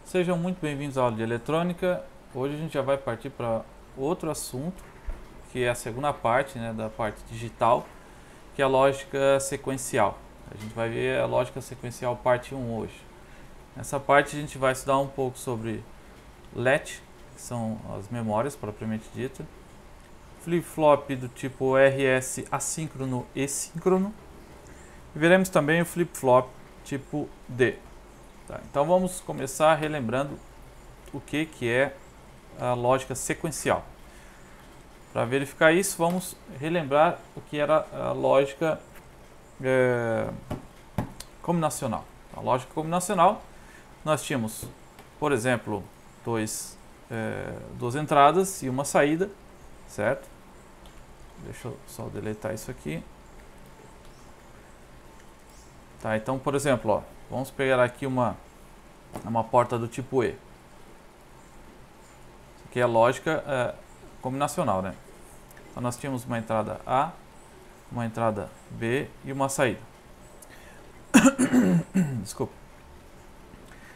Sejam muito bem-vindos à aula de eletrônica. Hoje a gente já vai partir para outro assunto, que é a segunda parte, da parte digital, que é a lógica sequencial. A gente vai ver a lógica sequencial parte 1 hoje. Nessa parte a gente vai estudar um pouco sobre LET, que são as memórias propriamente dita, flip-flop do tipo RS assíncrono e síncrono, e veremos também o flip-flop tipo D. Tá, então vamos começar relembrando o que é a lógica sequencial. Para verificar isso, vamos relembrar o que era a lógica combinacional. A lógica combinacional, nós tínhamos, por exemplo, duas entradas e uma saída, certo? Deixa eu só deletar isso aqui. Tá, então, por exemplo, ó, vamos pegar aqui uma porta do tipo E. Isso aqui é a lógica combinacional, né? Então nós tínhamos uma entrada A, uma entrada B e uma saída. Desculpa.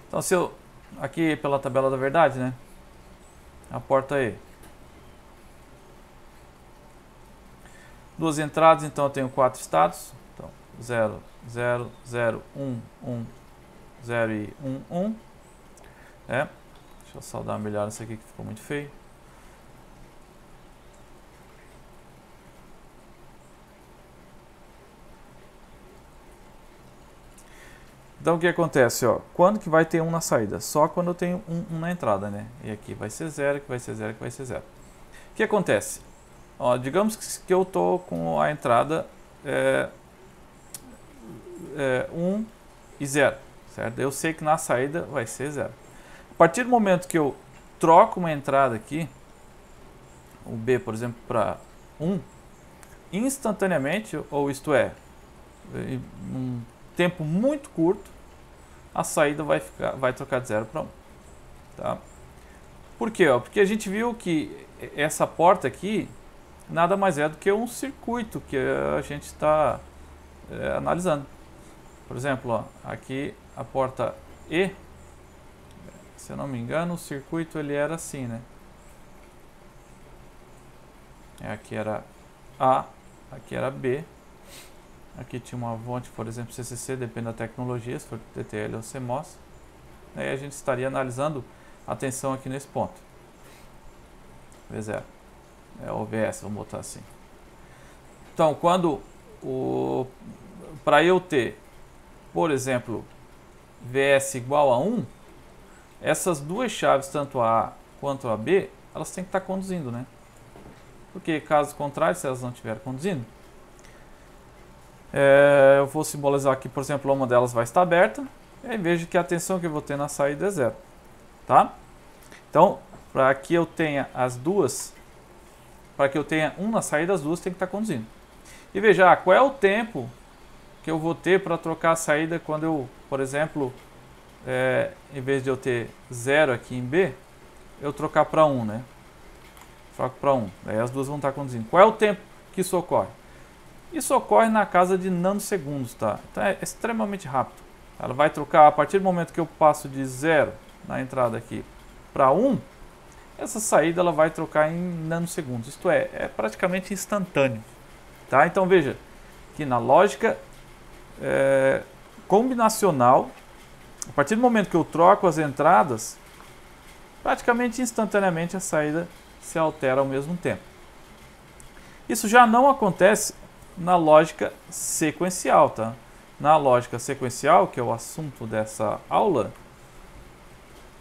Então se eu, aqui pela tabela da verdade, né? A porta E. Duas entradas, então eu tenho 4 estados. Então 0, 0, 0, 1, 1, 0 e 1, 1. Deixa eu só dar uma melhor nisso aqui que ficou muito feio. Então o que acontece, ó? Quando que vai ter 1 na saída? Só quando eu tenho 1 na entrada, né? E aqui vai ser 0, que vai ser 0, que vai ser 0. O que acontece? Ó, digamos que eu tô com a entrada 1 e 0, certo? Eu sei que na saída vai ser 0. A partir do momento que eu troco uma entrada aqui, o B, por exemplo, para 1, instantaneamente, ou isto é, em um tempo muito curto, a saída vai trocar de 0 para 1. Tá? Por quê? Porque a gente viu que essa porta aqui nada mais é do que um circuito que a gente está analisando. Por exemplo, ó, aqui a porta E, se eu não me engano, o circuito ele era assim, né? Aqui era A, aqui era B. Aqui tinha uma fonte, por exemplo, CCC, depende da tecnologia, se for TTL ou CMOS. Aí a gente estaria analisando a tensão aqui nesse ponto. V0. OVS, vamos botar assim. Então, para eu ter, por exemplo, VS igual a 1, essas duas chaves, tanto a A quanto a B, elas têm que estar conduzindo, né? Porque, caso contrário, se elas não estiverem conduzindo, eu vou simbolizar aqui, por exemplo, uma delas vai estar aberta, e aí vejo que a tensão que eu vou ter na saída é 0. Tá? Então, para que eu tenha as duas, para que eu tenha 1 na saída, as duas têm que estar conduzindo. E veja, qual é o tempo que eu vou ter para trocar a saída quando eu, por exemplo, em vez de eu ter 0 aqui em B, eu trocar para 1, né? Troco para 1, daí as duas vão estar conduzindo. Qual é o tempo que isso ocorre? Isso ocorre na casa de nanosegundos, tá? Então é extremamente rápido. Ela vai trocar, a partir do momento que eu passo de 0 na entrada aqui para 1, essa saída ela vai trocar em nanosegundos. Isto é praticamente instantâneo. Tá? Então veja que na lógica combinacional, a partir do momento que eu troco as entradas, praticamente instantaneamente a saída se altera ao mesmo tempo. Isso já não acontece na lógica sequencial, tá? Na lógica sequencial, que é o assunto dessa aula,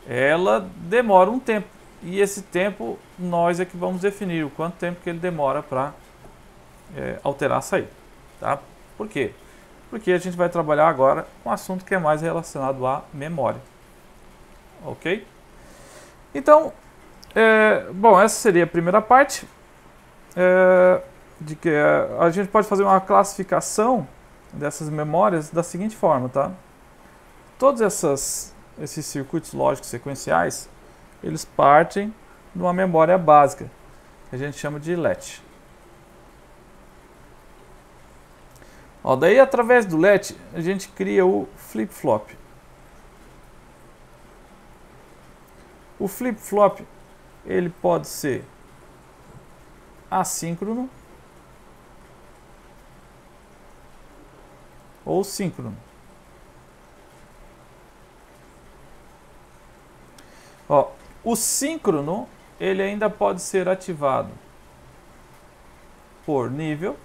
ela demora um tempo. E esse tempo nós é que vamos definir o quanto tempo que ele demora para alterar a saída. Tá? Por quê? Porque a gente vai trabalhar agora com um assunto que é mais relacionado à memória. Ok? Então, bom, essa seria a primeira parte. De que a gente pode fazer uma classificação dessas memórias da seguinte forma, tá? Todos esses circuitos lógicos sequenciais, eles partem de uma memória básica, que a gente chama de LET. Ó, daí, através do LET, a gente cria o flip-flop. O flip-flop, ele pode ser assíncrono ou síncrono. Ó, o síncrono, ele ainda pode ser ativado por nível,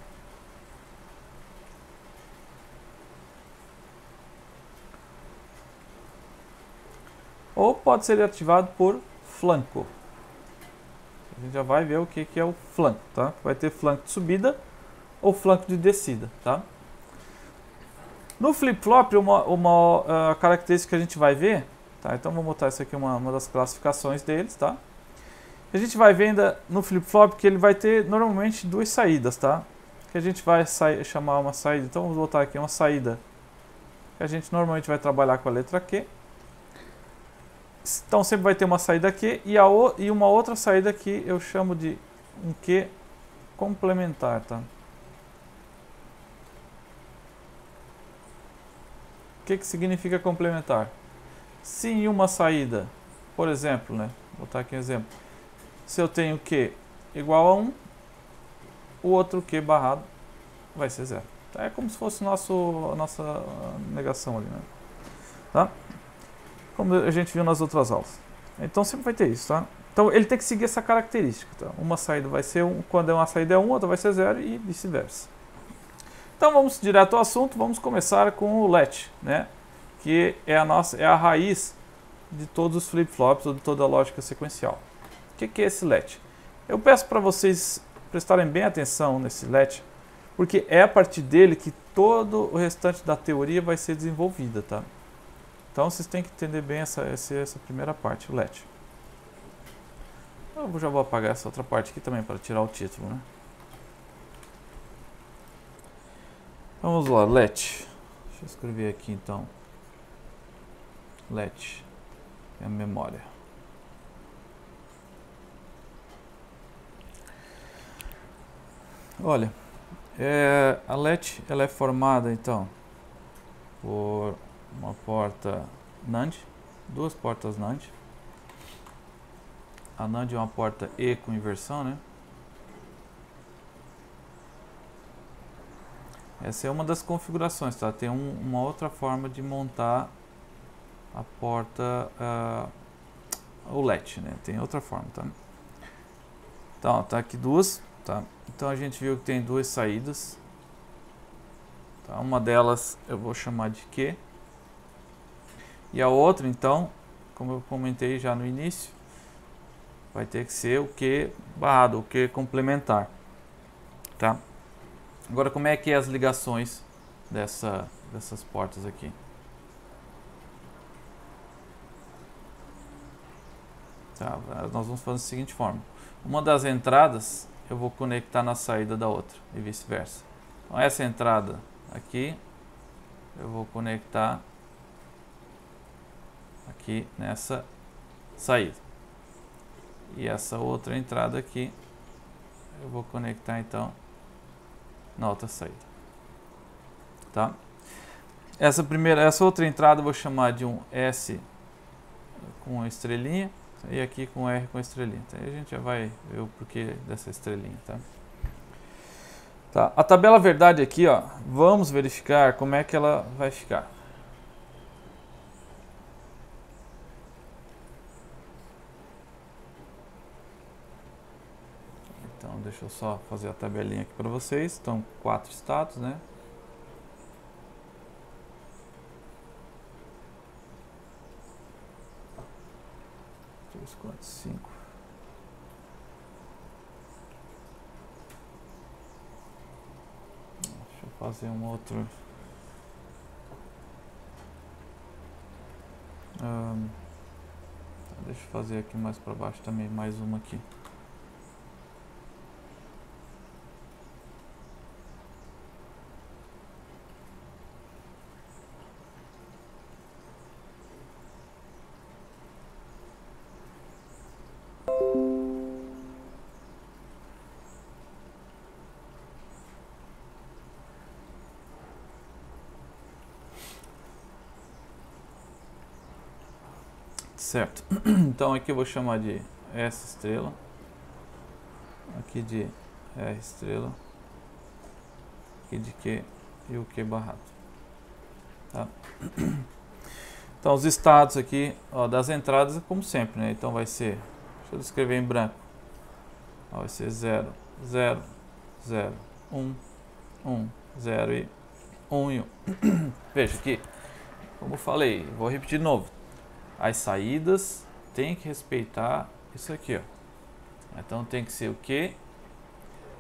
ou pode ser ativado por flanco. A gente já vai ver o que é o flanco, tá? Vai ter flanco de subida ou flanco de descida, tá? No flip-flop, uma característica que a gente vai ver, tá? Então vou botar isso aqui, uma das classificações deles, tá? A gente vai ver ainda no flip-flop que ele vai ter normalmente duas saídas, tá? Que a gente vai chamar uma saída, então vamos botar aqui uma saída que a gente normalmente vai trabalhar com a letra Q. Então sempre vai ter uma saída Q e uma outra saída que eu chamo de um Q complementar, tá? O que significa complementar? Se em uma saída, por exemplo, né? Vou botar aqui um exemplo. Se eu tenho Q igual a 1, o outro Q barrado vai ser 0. Tá? É como se fosse a nossa negação ali, né? Tá? Como a gente viu nas outras aulas. Então sempre vai ter isso, tá? Então ele tem que seguir essa característica, tá? Uma saída vai ser 1, quando uma saída é 1, outra vai ser 0 e vice-versa. Então vamos direto ao assunto, vamos começar com o latch, né? Que é a raiz de todos os flip-flops ou de toda a lógica sequencial. O que é esse latch? Eu peço para vocês prestarem bem atenção nesse latch, porque é a partir dele que todo o restante da teoria vai ser desenvolvida, tá? Então vocês têm que entender bem essa primeira parte, o latch. Eu já vou apagar essa outra parte aqui também para tirar o título, né? Vamos lá, latch. Deixa eu escrever aqui então. Latch é a memória. Olha, a latch ela é formada então por uma porta NAND, duas portas NAND. A NAND é uma porta E com inversão, né? Essa é uma das configurações, tá? Tem uma outra forma de montar a porta, o latch, né? Tem outra forma, tá? Então, tá aqui duas, tá? Então a gente viu que tem duas saídas. Tá? Uma delas eu vou chamar de Q. E a outra, então, como eu comentei já no início, vai ter que ser o Q barrado, o Q complementar, tá? Agora, como é que é as ligações dessas portas aqui? Tá, nós vamos fazer da seguinte forma. Uma das entradas eu vou conectar na saída da outra e vice-versa. Então, essa entrada aqui eu vou conectar aqui nessa saída. E essa outra entrada aqui eu vou conectar então na outra saída, tá? Essa outra entrada eu vou chamar de um S com estrelinha e aqui com R com estrelinha. Então, aí a gente já vai ver o porquê dessa estrelinha, tá? Tá, a tabela verdade aqui, ó, vamos verificar como é que ela vai ficar. Então, deixa eu só fazer a tabelinha aqui para vocês. Estão 4 estados, né? Quantos? 5. Deixa eu fazer um outro. Deixa eu fazer aqui mais para baixo também, mais uma aqui. Certo. Então aqui eu vou chamar de S estrela, aqui de R estrela, aqui de Q e o Q barrado. Tá? Então os estados aqui, ó, das entradas, como sempre, né? Então vai ser, deixa eu escrever em branco, ó, vai ser 0, 0, 0, 1, 1, 0 e 1 e 1. Veja aqui, como eu falei, vou repetir de novo. As saídas tem que respeitar isso aqui, ó. Então tem que ser o Q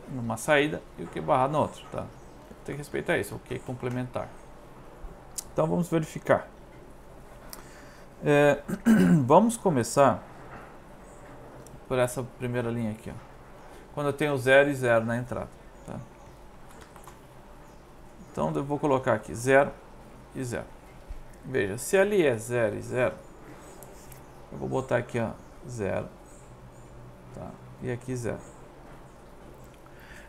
numa saída e o Q barrado na outra, tá? Tem que respeitar isso, o Q complementar. Então vamos verificar. Vamos começar por essa primeira linha aqui, ó. Quando eu tenho 0 e 0 na entrada, tá? Então eu vou colocar aqui 0 e 0. Veja, se ali é 0 e 0, eu vou botar aqui, ó, 0, tá? E aqui 0.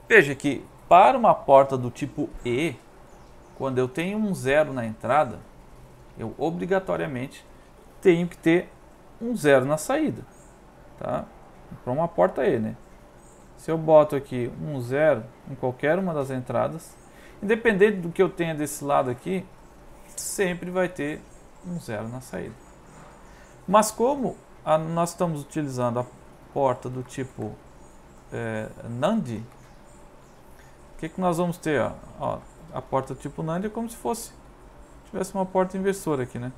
Veja que para uma porta do tipo E, quando eu tenho um 0 na entrada, eu obrigatoriamente tenho que ter um 0 na saída, tá? Para uma porta E, né? Se eu boto aqui um 0 em qualquer uma das entradas, independente do que eu tenha desse lado aqui, sempre vai ter um 0 na saída. Mas como nós estamos utilizando a porta do tipo NAND, o que nós vamos ter? Ó, a porta do tipo NAND é como se tivesse uma porta inversora aqui, né?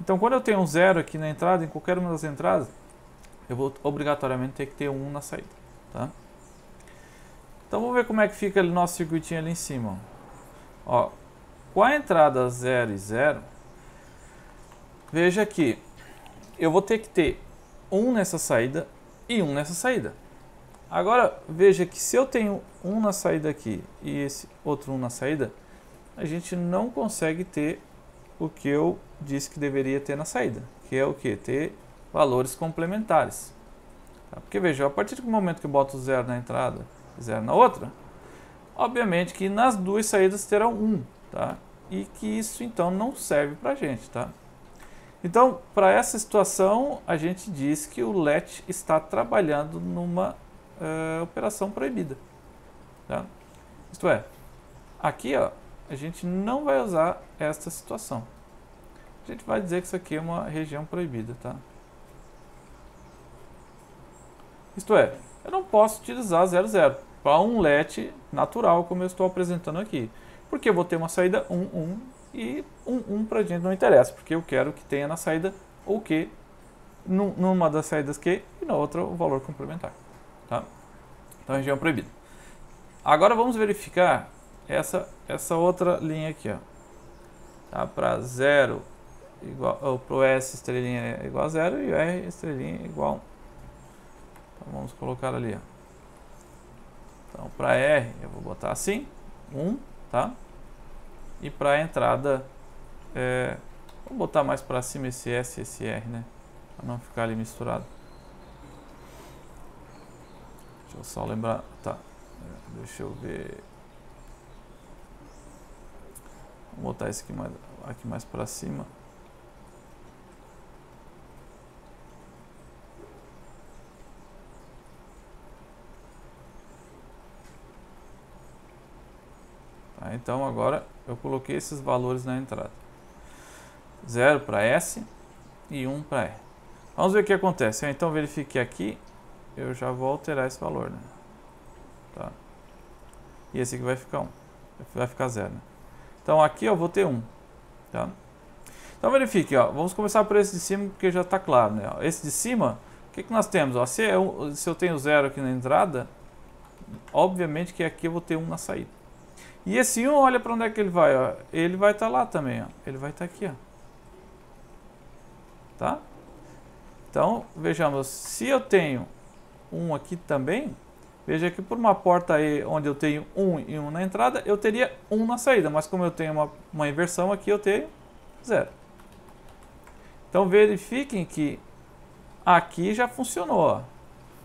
Então quando eu tenho um 0 aqui na entrada, em qualquer uma das entradas, eu vou obrigatoriamente ter que ter um na saída, tá? Então vamos ver como é que fica o nosso circuitinho ali em cima. Ó, com a entrada 0 e 0, veja que eu vou ter que ter um nessa saída e um nessa saída. Agora veja que se eu tenho um na saída aqui e esse outro um na saída, a gente não consegue ter o que eu disse que deveria ter na saída, que é o que? Ter valores complementares. Tá? Porque veja, a partir do momento que eu boto 0 na entrada e 0 na outra, obviamente que nas duas saídas terão 1, tá? E que isso então não serve para a gente, tá? Então, para essa situação, a gente diz que o LET está trabalhando numa operação proibida, tá? Isto é, aqui, ó, a gente não vai usar esta situação. A gente vai dizer que isso aqui é uma região proibida, tá? Isto é, eu não posso utilizar 0, 0 para um LET natural, como eu estou apresentando aqui. Porque eu vou ter uma saída 1, 1 e 1, 1 para a gente não interessa, porque eu quero que tenha na saída o Q, numa das saídas Q e na outra o valor complementar, tá? Então, região proibida. Agora vamos verificar essa outra linha aqui, ó. Tá? Para 0 igual, ou para o S estrelinha é igual a 0 e o R estrelinha é igual a 1. Então vamos colocar ali, ó. Então para R eu vou botar assim, 1, tá? E para a entrada, vou botar mais para cima esse S e esse R, né? Para não ficar ali misturado. Deixa eu só lembrar, tá? Deixa eu ver. Vou botar esse aqui mais para cima. Tá, então agora eu coloquei esses valores na entrada. 0 para S e 1 para R. Vamos ver o que acontece. Então verifique aqui, eu já vou alterar esse valor, né? Tá. E esse aqui vai ficar 1. Vai ficar 0, né? Então aqui eu vou ter 1. Tá? Então verifique, ó, vamos começar por esse de cima porque já está claro, né? Esse de cima, o que nós temos? Ó, se eu tenho 0 aqui na entrada, obviamente que aqui eu vou ter 1 na saída. E esse 1, olha para onde é que ele vai, ó. Ele vai estar lá também, ó. Ele vai estar aqui, ó. Tá? Então, vejamos, se eu tenho 1 aqui também, veja que por uma porta E onde eu tenho 1 e 1 na entrada, eu teria 1 na saída, mas como eu tenho uma inversão aqui, eu tenho 0. Então verifiquem que aqui já funcionou, ó.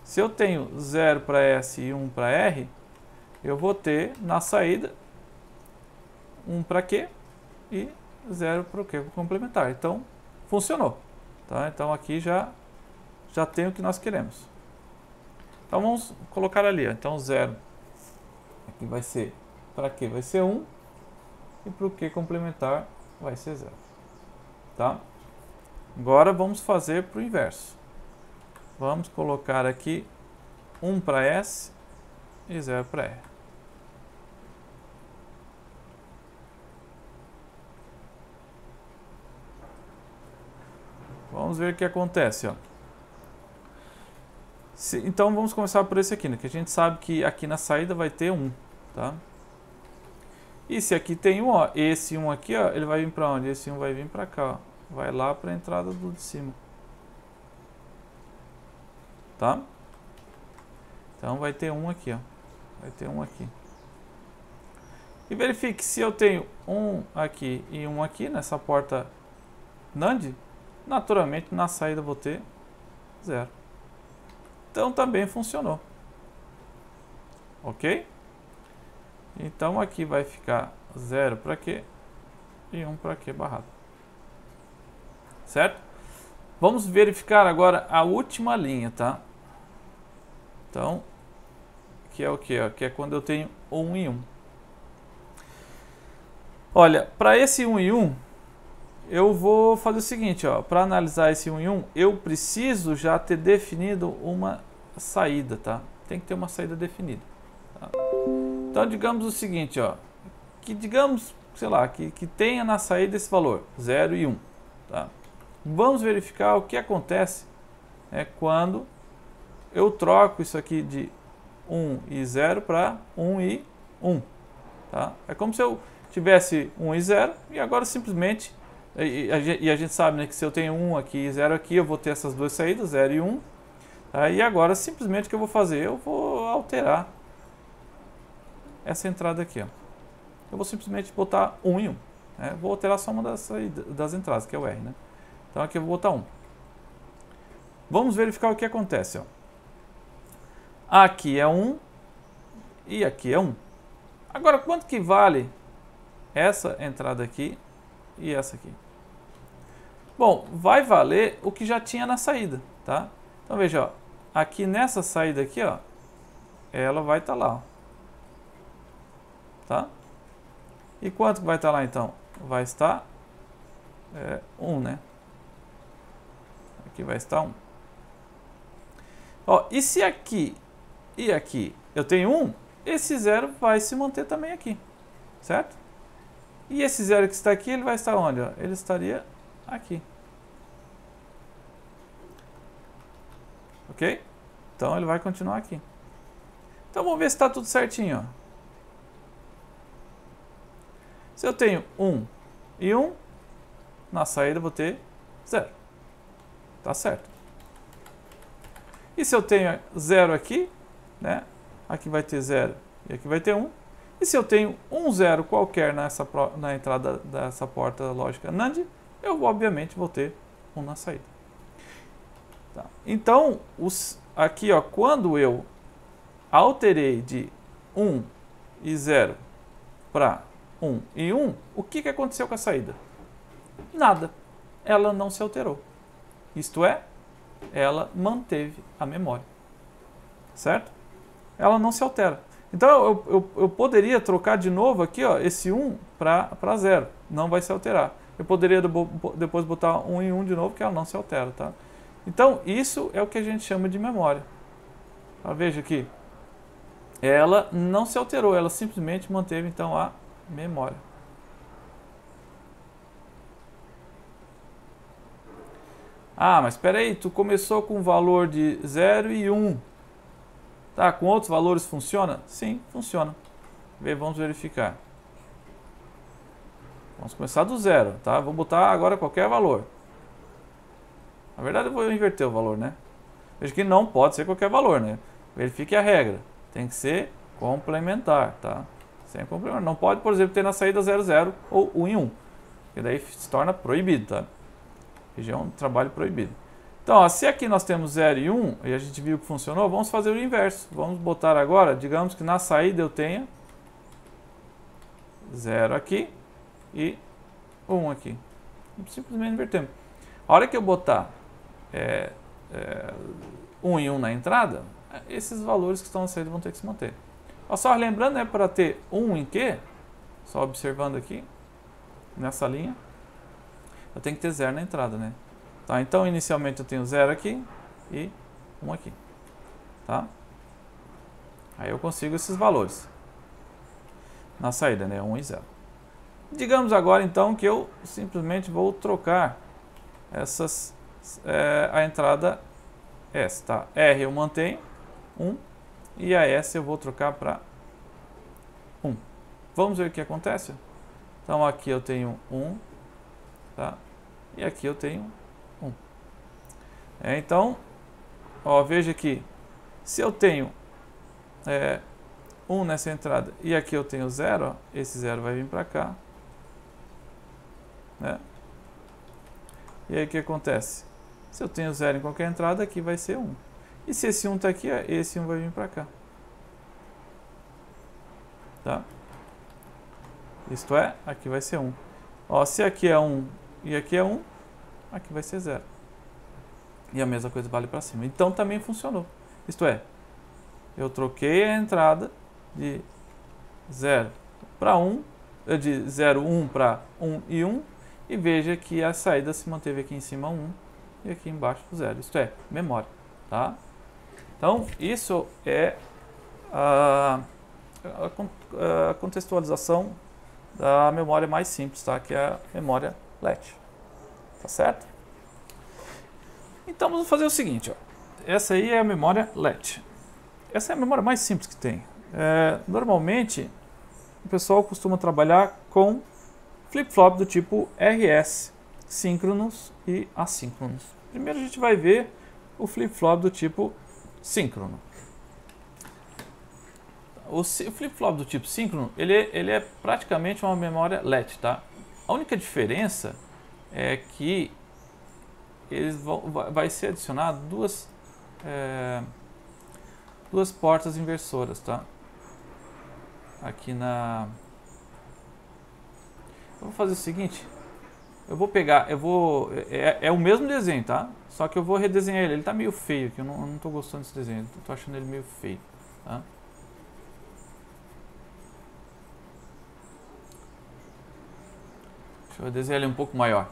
Se eu tenho 0 para S e 1 para R, eu vou ter na saída 1 para Q e 0 para o Q complementar. Então, funcionou. Tá? Então aqui já tem o que nós queremos. Então vamos colocar ali, ó. Então 0 aqui vai ser, para Q vai ser 1 e para o Q complementar vai ser 0. Tá? Agora vamos fazer para o inverso. Vamos colocar aqui 1 para S e 0 para R. Vamos ver o que acontece, ó. Então vamos começar por esse aqui, né? Que a gente sabe que aqui na saída vai ter 1, tá? E se aqui tem 1, ó, esse 1 aqui, ó, ele vai vir para onde? Esse 1 vai vir para cá, ó. Vai lá para a entrada do de cima. Tá? Então vai ter 1 aqui, ó. Vai ter 1 aqui. E verifique, se eu tenho 1 aqui e 1 aqui nessa porta NAND, naturalmente na saída eu vou ter 0. Então também funcionou. Ok? Então aqui vai ficar 0 para Q e 1 para Q barrado. Certo? Vamos verificar agora a última linha, tá? Então, que é o que? Que é quando eu tenho 1 e 1. Olha, para esse 1 e 1, eu vou fazer o seguinte, ó. Para analisar esse 1 e 1, eu preciso já ter definido uma saída, tá? Tem que ter uma saída definida. Tá? Então, digamos o seguinte, ó. Que digamos, sei lá, que tenha na saída esse valor, 0 e 1. Tá? Vamos verificar o que acontece quando eu troco isso aqui de 1 e 0 para 1 e 1. Tá? É como se eu tivesse 1 e 0 e agora simplesmente, e a gente sabe, né, que se eu tenho 1 aqui e 0 aqui, eu vou ter essas duas saídas, 0 e 1. Tá? E agora simplesmente o que eu vou fazer? Eu vou alterar essa entrada aqui. Ó. Eu vou simplesmente botar 1 e 1. Né? Vou alterar só uma das entradas, que é o R. Né? Então aqui eu vou botar 1. Vamos verificar o que acontece. Ó. Aqui é 1 e aqui é 1. Agora, quanto que vale essa entrada aqui e essa aqui? Bom, vai valer o que já tinha na saída, tá? Então veja, ó, aqui nessa saída aqui, ó, ela vai estar lá, ó, tá? E quanto vai estar lá então? Vai estar 1, né? Aqui vai estar 1. Ó, e se aqui e aqui eu tenho 1, esse 0 vai se manter também aqui, certo? E esse 0 que está aqui, ele vai estar onde? Ó? Ele estaria aqui. Ok? Então ele vai continuar aqui. Então vamos ver se está tudo certinho. Ó. Se eu tenho 1 e 1, na saída eu vou ter 0. Tá certo. E se eu tenho 0 aqui, né? Aqui vai ter 0 e aqui vai ter 1. E se eu tenho um 0 qualquer na entrada dessa porta lógica NAND, eu obviamente vou ter 1 na saída. Tá. Então, aqui, ó, quando eu alterei de 1 e 0 para 1 e 1, o que aconteceu com a saída? Nada. Ela não se alterou. Isto é, ela manteve a memória. Certo? Ela não se altera. Então eu poderia trocar de novo aqui, ó, esse 1 para 0. Não vai se alterar. Eu poderia depois botar 1 e 1 de novo, que ela não se altera. Tá? Então isso é o que a gente chama de memória. Tá? Veja aqui. Ela não se alterou, ela simplesmente manteve então a memória. Ah, mas espera aí, tu começou com um valor de 0 e 1. Tá, com outros valores funciona? Sim, funciona. Vamos verificar. Vamos começar do 0, tá? Vou botar agora qualquer valor. Na verdade eu vou inverter o valor, né? Veja que não pode ser qualquer valor, né? Verifique a regra. Tem que ser complementar, tá? Sem complementar. Não pode, por exemplo, ter na saída 0, 0 ou 1 em 1. Porque daí se torna proibido, tá? Região de trabalho proibido. Então, ó, se aqui nós temos 0 e 1, e a gente viu que funcionou, vamos fazer o inverso. Vamos botar agora, digamos que na saída eu tenha 0 aqui e 1 aqui. Simplesmente invertemos. A hora que eu botar 1 e 1 na entrada, esses valores que estão na saída vão ter que se manter. Só lembrando, né, para ter 1 em Q, só observando aqui, nessa linha, eu tenho que ter 0 na entrada, né? Tá, então, inicialmente eu tenho 0 aqui e 1 aqui. Tá? Aí eu consigo esses valores na saída, né? 1 e 0. Digamos agora, então, que eu simplesmente vou trocar a entrada S, tá? R eu mantenho, 1, e a S eu vou trocar para 1. Vamos ver o que acontece? Então, aqui eu tenho 1, tá? E aqui eu tenho 1. Então, veja que se eu tenho 1 nessa entrada e aqui eu tenho 0, esse 0 vai vir para cá, né? E aí o que acontece? Se eu tenho 0 em qualquer entrada, aqui vai ser 1. E se esse 1 está aqui, esse 1 vai vir para cá. Tá? Isto é, aqui vai ser 1. Se aqui é 1 e aqui é 1, aqui vai ser 0. E a mesma coisa vale para cima. Então também funcionou. Isto é, eu troquei a entrada de 0 para 1, de 0, 1 para 1 e 1, e veja que a saída se manteve aqui em cima 1 e aqui embaixo 0. Isto é, memória. Tá? Então, isso é a contextualização da memória mais simples, tá? Que é a memória LET. Tá certo? Então, vamos fazer o seguinte. Essa aí é a memória LET. Essa é a memória mais simples que tem. Normalmente, o pessoal costuma trabalhar com flip-flop do tipo RS, síncronos e assíncronos. Primeiro a gente vai ver o flip-flop do tipo síncrono. O flip-flop do tipo síncrono, ele é praticamente uma memória LET, tá? A única diferença é que vai ser adicionado duas portas inversoras, tá? Aqui na... Eu vou fazer o seguinte, é o mesmo desenho, tá? Só que eu vou redesenhar ele tá meio feio aqui, eu não tô gostando desse desenho, tô achando ele meio feio, tá? Deixa eu desenhar ele um pouco maior.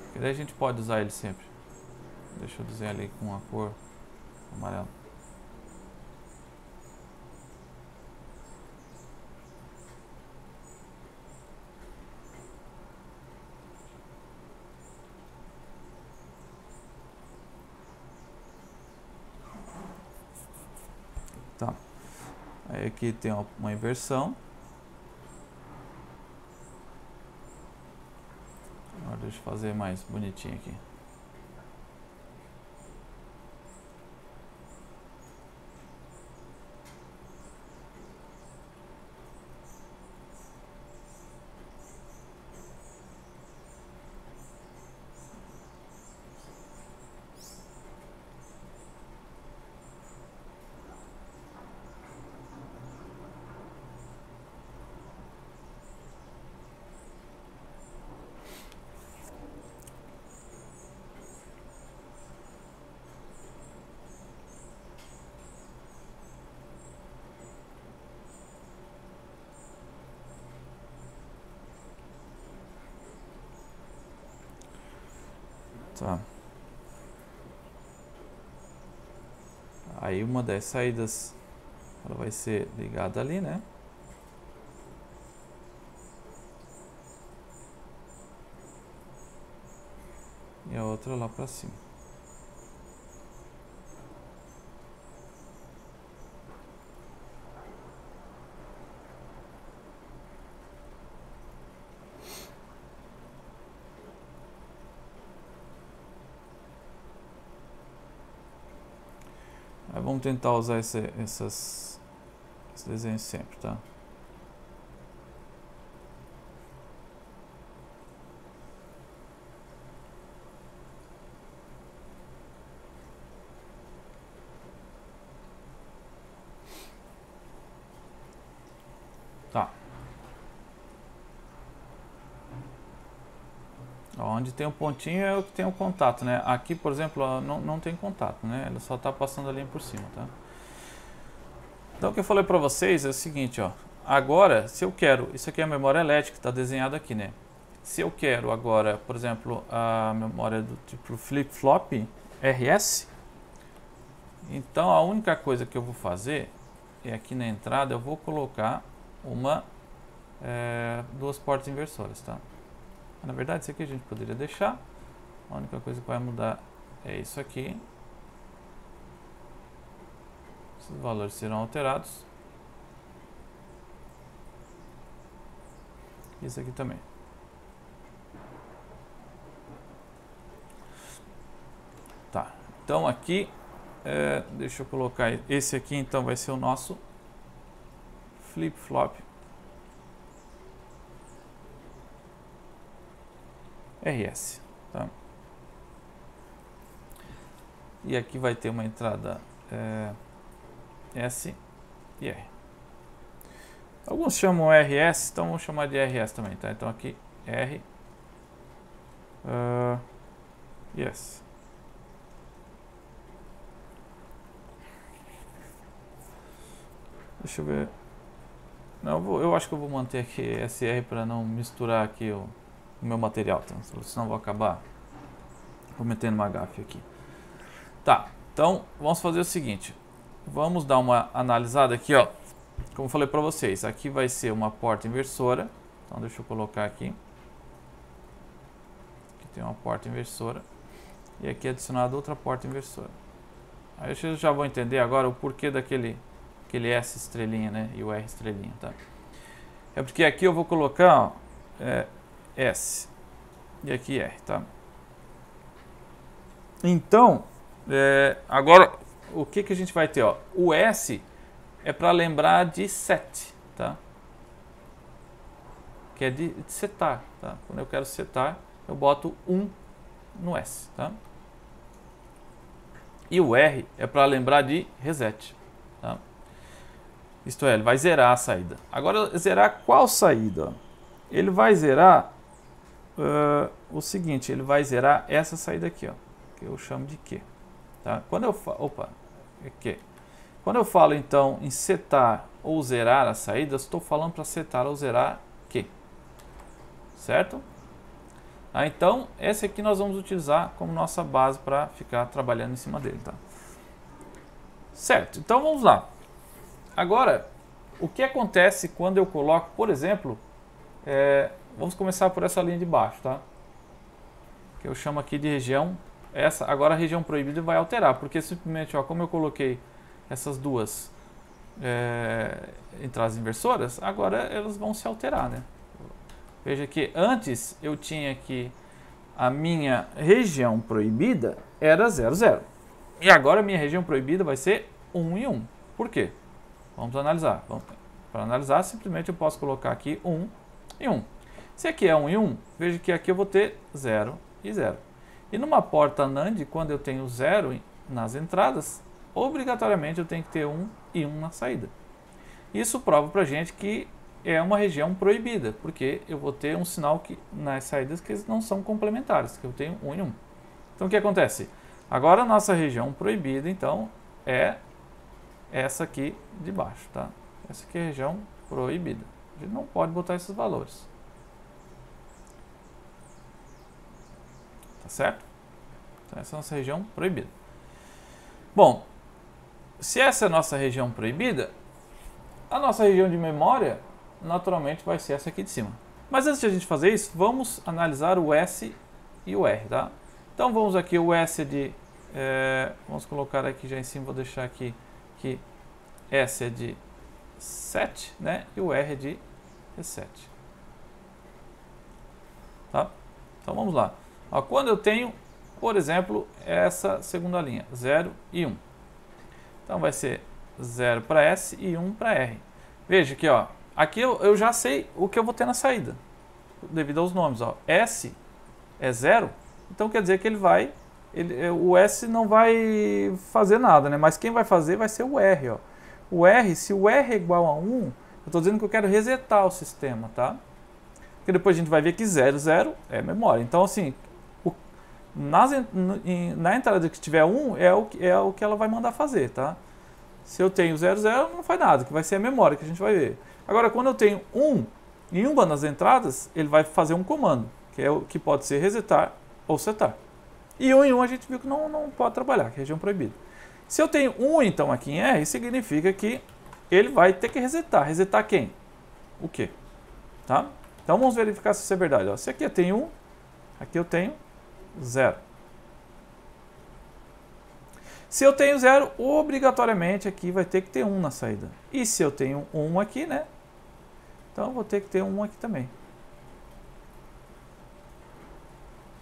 Porque daí a gente pode usar ele sempre. Deixa eu desenhar ele com a cor amarela. Tá. Aí aqui tem uma inversão. Agora deixa eu fazer mais bonitinho aqui. Tá. Aí uma das saídas ela vai ser ligada ali, né? E a outra lá para cima. Aí vamos tentar usar esses desenhos sempre, tá? Tá. Ó, onde tem um pontinho é o que tem o contato, né? Aqui, por exemplo, ó, não tem contato, né? Ele só está passando a linha por cima, tá? Então o que eu falei para vocês é o seguinte, ó. Agora, se eu quero, isso aqui é a memória elétrica, está desenhado aqui, né? Se eu quero agora, por exemplo, a memória do tipo flip-flop RS, então a única coisa que eu vou fazer é aqui na entrada eu vou colocar duas portas inversoras, tá? Na verdade, isso aqui a gente poderia deixar. A única coisa que vai mudar é isso aqui. Esses valores serão alterados. Isso aqui também. Tá. Então aqui, deixa eu colocar esse aqui. Então vai ser o nosso flip-flop RS, tá? E aqui vai ter uma entrada S e R. Alguns chamam RS, então vamos chamar de RS também, tá? Então aqui R e S. Deixa eu ver. Não, eu acho que eu vou manter aqui SR para não misturar aqui o meu material, tá? Senão eu vou acabar cometendo uma gafe aqui. Tá, então vamos fazer o seguinte. Vamos dar uma analisada aqui, ó. Como eu falei para vocês, aqui vai ser uma porta inversora. Então deixa eu colocar aqui. Aqui tem uma porta inversora. E aqui adicionado outra porta inversora. Aí vocês já vão entender agora o porquê daquele S estrelinha, né? E o R estrelinha, tá? É porque aqui eu vou colocar, ó, S. E aqui R, tá? Então, agora, o que a gente vai ter, ó? O S é para lembrar de set, tá? Que é de setar, tá? Quando eu quero setar, eu boto 1 no S, tá? E o R é para lembrar de reset, tá? Isto é, ele vai zerar a saída. Agora, zerar qual saída? Ele vai zerar o seguinte, ele vai zerar essa saída aqui, ó, que eu chamo de Q, tá? Quando eu Quando eu falo então em setar ou zerar a saída, estou falando para setar ou zerar Q, certo? Então, esse aqui nós vamos utilizar como nossa base para ficar trabalhando em cima dele, tá? Certo, então vamos lá. Agora, o que acontece quando eu coloco, por exemplo, vamos começar por essa linha de baixo, tá? Que eu chamo aqui de região, agora a região proibida vai alterar, porque simplesmente, ó, como eu coloquei essas duas entradas inversoras, agora elas vão se alterar, né? Veja que antes eu tinha que a minha região proibida era 0, 0. E agora a minha região proibida vai ser 1 e 1. Por quê? Vamos analisar. Para analisar, simplesmente eu posso colocar aqui 1 e 1. Se aqui é 1 e 1, veja que aqui eu vou ter 0 e 0. E numa porta NAND, quando eu tenho 0 nas entradas, obrigatoriamente eu tenho que ter 1 e 1 na saída. Isso prova para a gente que é uma região proibida, porque eu vou ter um sinal que nas saídas que não são complementares, que eu tenho 1 e 1. Então o que acontece? Agora a nossa região proibida, então, é essa aqui de baixo, tá? Essa aqui é a região proibida. A gente não pode botar esses valores. Tá certo? Então essa é a nossa região proibida. Bom, se essa é a nossa região proibida, a nossa região de memória naturalmente vai ser essa aqui de cima. Mas antes de a gente fazer isso, vamos analisar o S e o R, tá? Então vamos aqui, o S é de... vamos colocar aqui já em cima, vou deixar aqui que S é de 7, né? E o R é de reset. Tá? Então vamos lá. Ó, quando eu tenho, por exemplo, essa segunda linha, 0 e 1. Então vai ser 0 para S e 1 para R. Veja que, ó, aqui eu já sei o que eu vou ter na saída, devido aos nomes. Ó. S é 0, então quer dizer que o S não vai fazer nada, né? Mas quem vai fazer vai ser o R. Ó. O R, se o R é igual a 1, eu estou dizendo que eu quero resetar o sistema, tá? Porque depois a gente vai ver que 0, 0 é memória. Então, assim, na entrada que tiver 1 é o que ela vai mandar fazer, tá? Se eu tenho 0, 0, não faz nada, que vai ser a memória que a gente vai ver. Agora, quando eu tenho 1 em uma das entradas, ele vai fazer um comando, que é o que pode ser resetar ou setar. E 1 em 1 a gente viu que não pode trabalhar, que é região proibida. Se eu tenho 1 então aqui em R, significa que ele vai ter que resetar. Resetar quem? O quê? Tá? Então vamos verificar se isso é verdade. Ó, se aqui eu tenho 1, aqui eu tenho 0. Se eu tenho 0, obrigatoriamente aqui vai ter que ter 1 na saída. E se eu tenho 1 aqui, né? Então eu vou ter que ter 1 aqui também.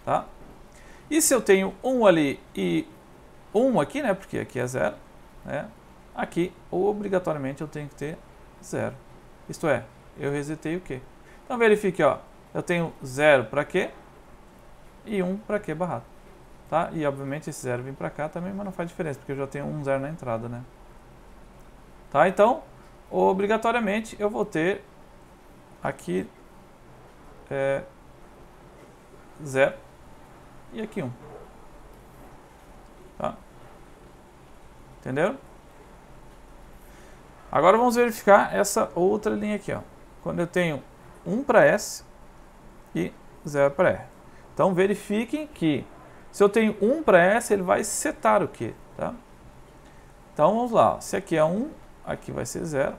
Tá? E se eu tenho 1 ali e 1 aqui, né? Porque aqui é 0, né? Aqui, obrigatoriamente, eu tenho que ter 0. Isto é, eu resetei o quê? Então verifique, ó. Eu tenho 0 para quê? E 1 para quê barrado. Tá? E obviamente esse 0 vem para cá também, mas não faz diferença, porque eu já tenho um 0 na entrada, né? Tá? Então, obrigatoriamente, eu vou ter aqui 0 e aqui 1. Tá? Entenderam? Agora vamos verificar essa outra linha aqui, ó. Quando eu tenho 1 para S e 0 para R. Então verifiquem que se eu tenho 1 para S, ele vai setar o quê? Tá? Então vamos lá. Se aqui é 1, aqui vai ser 0.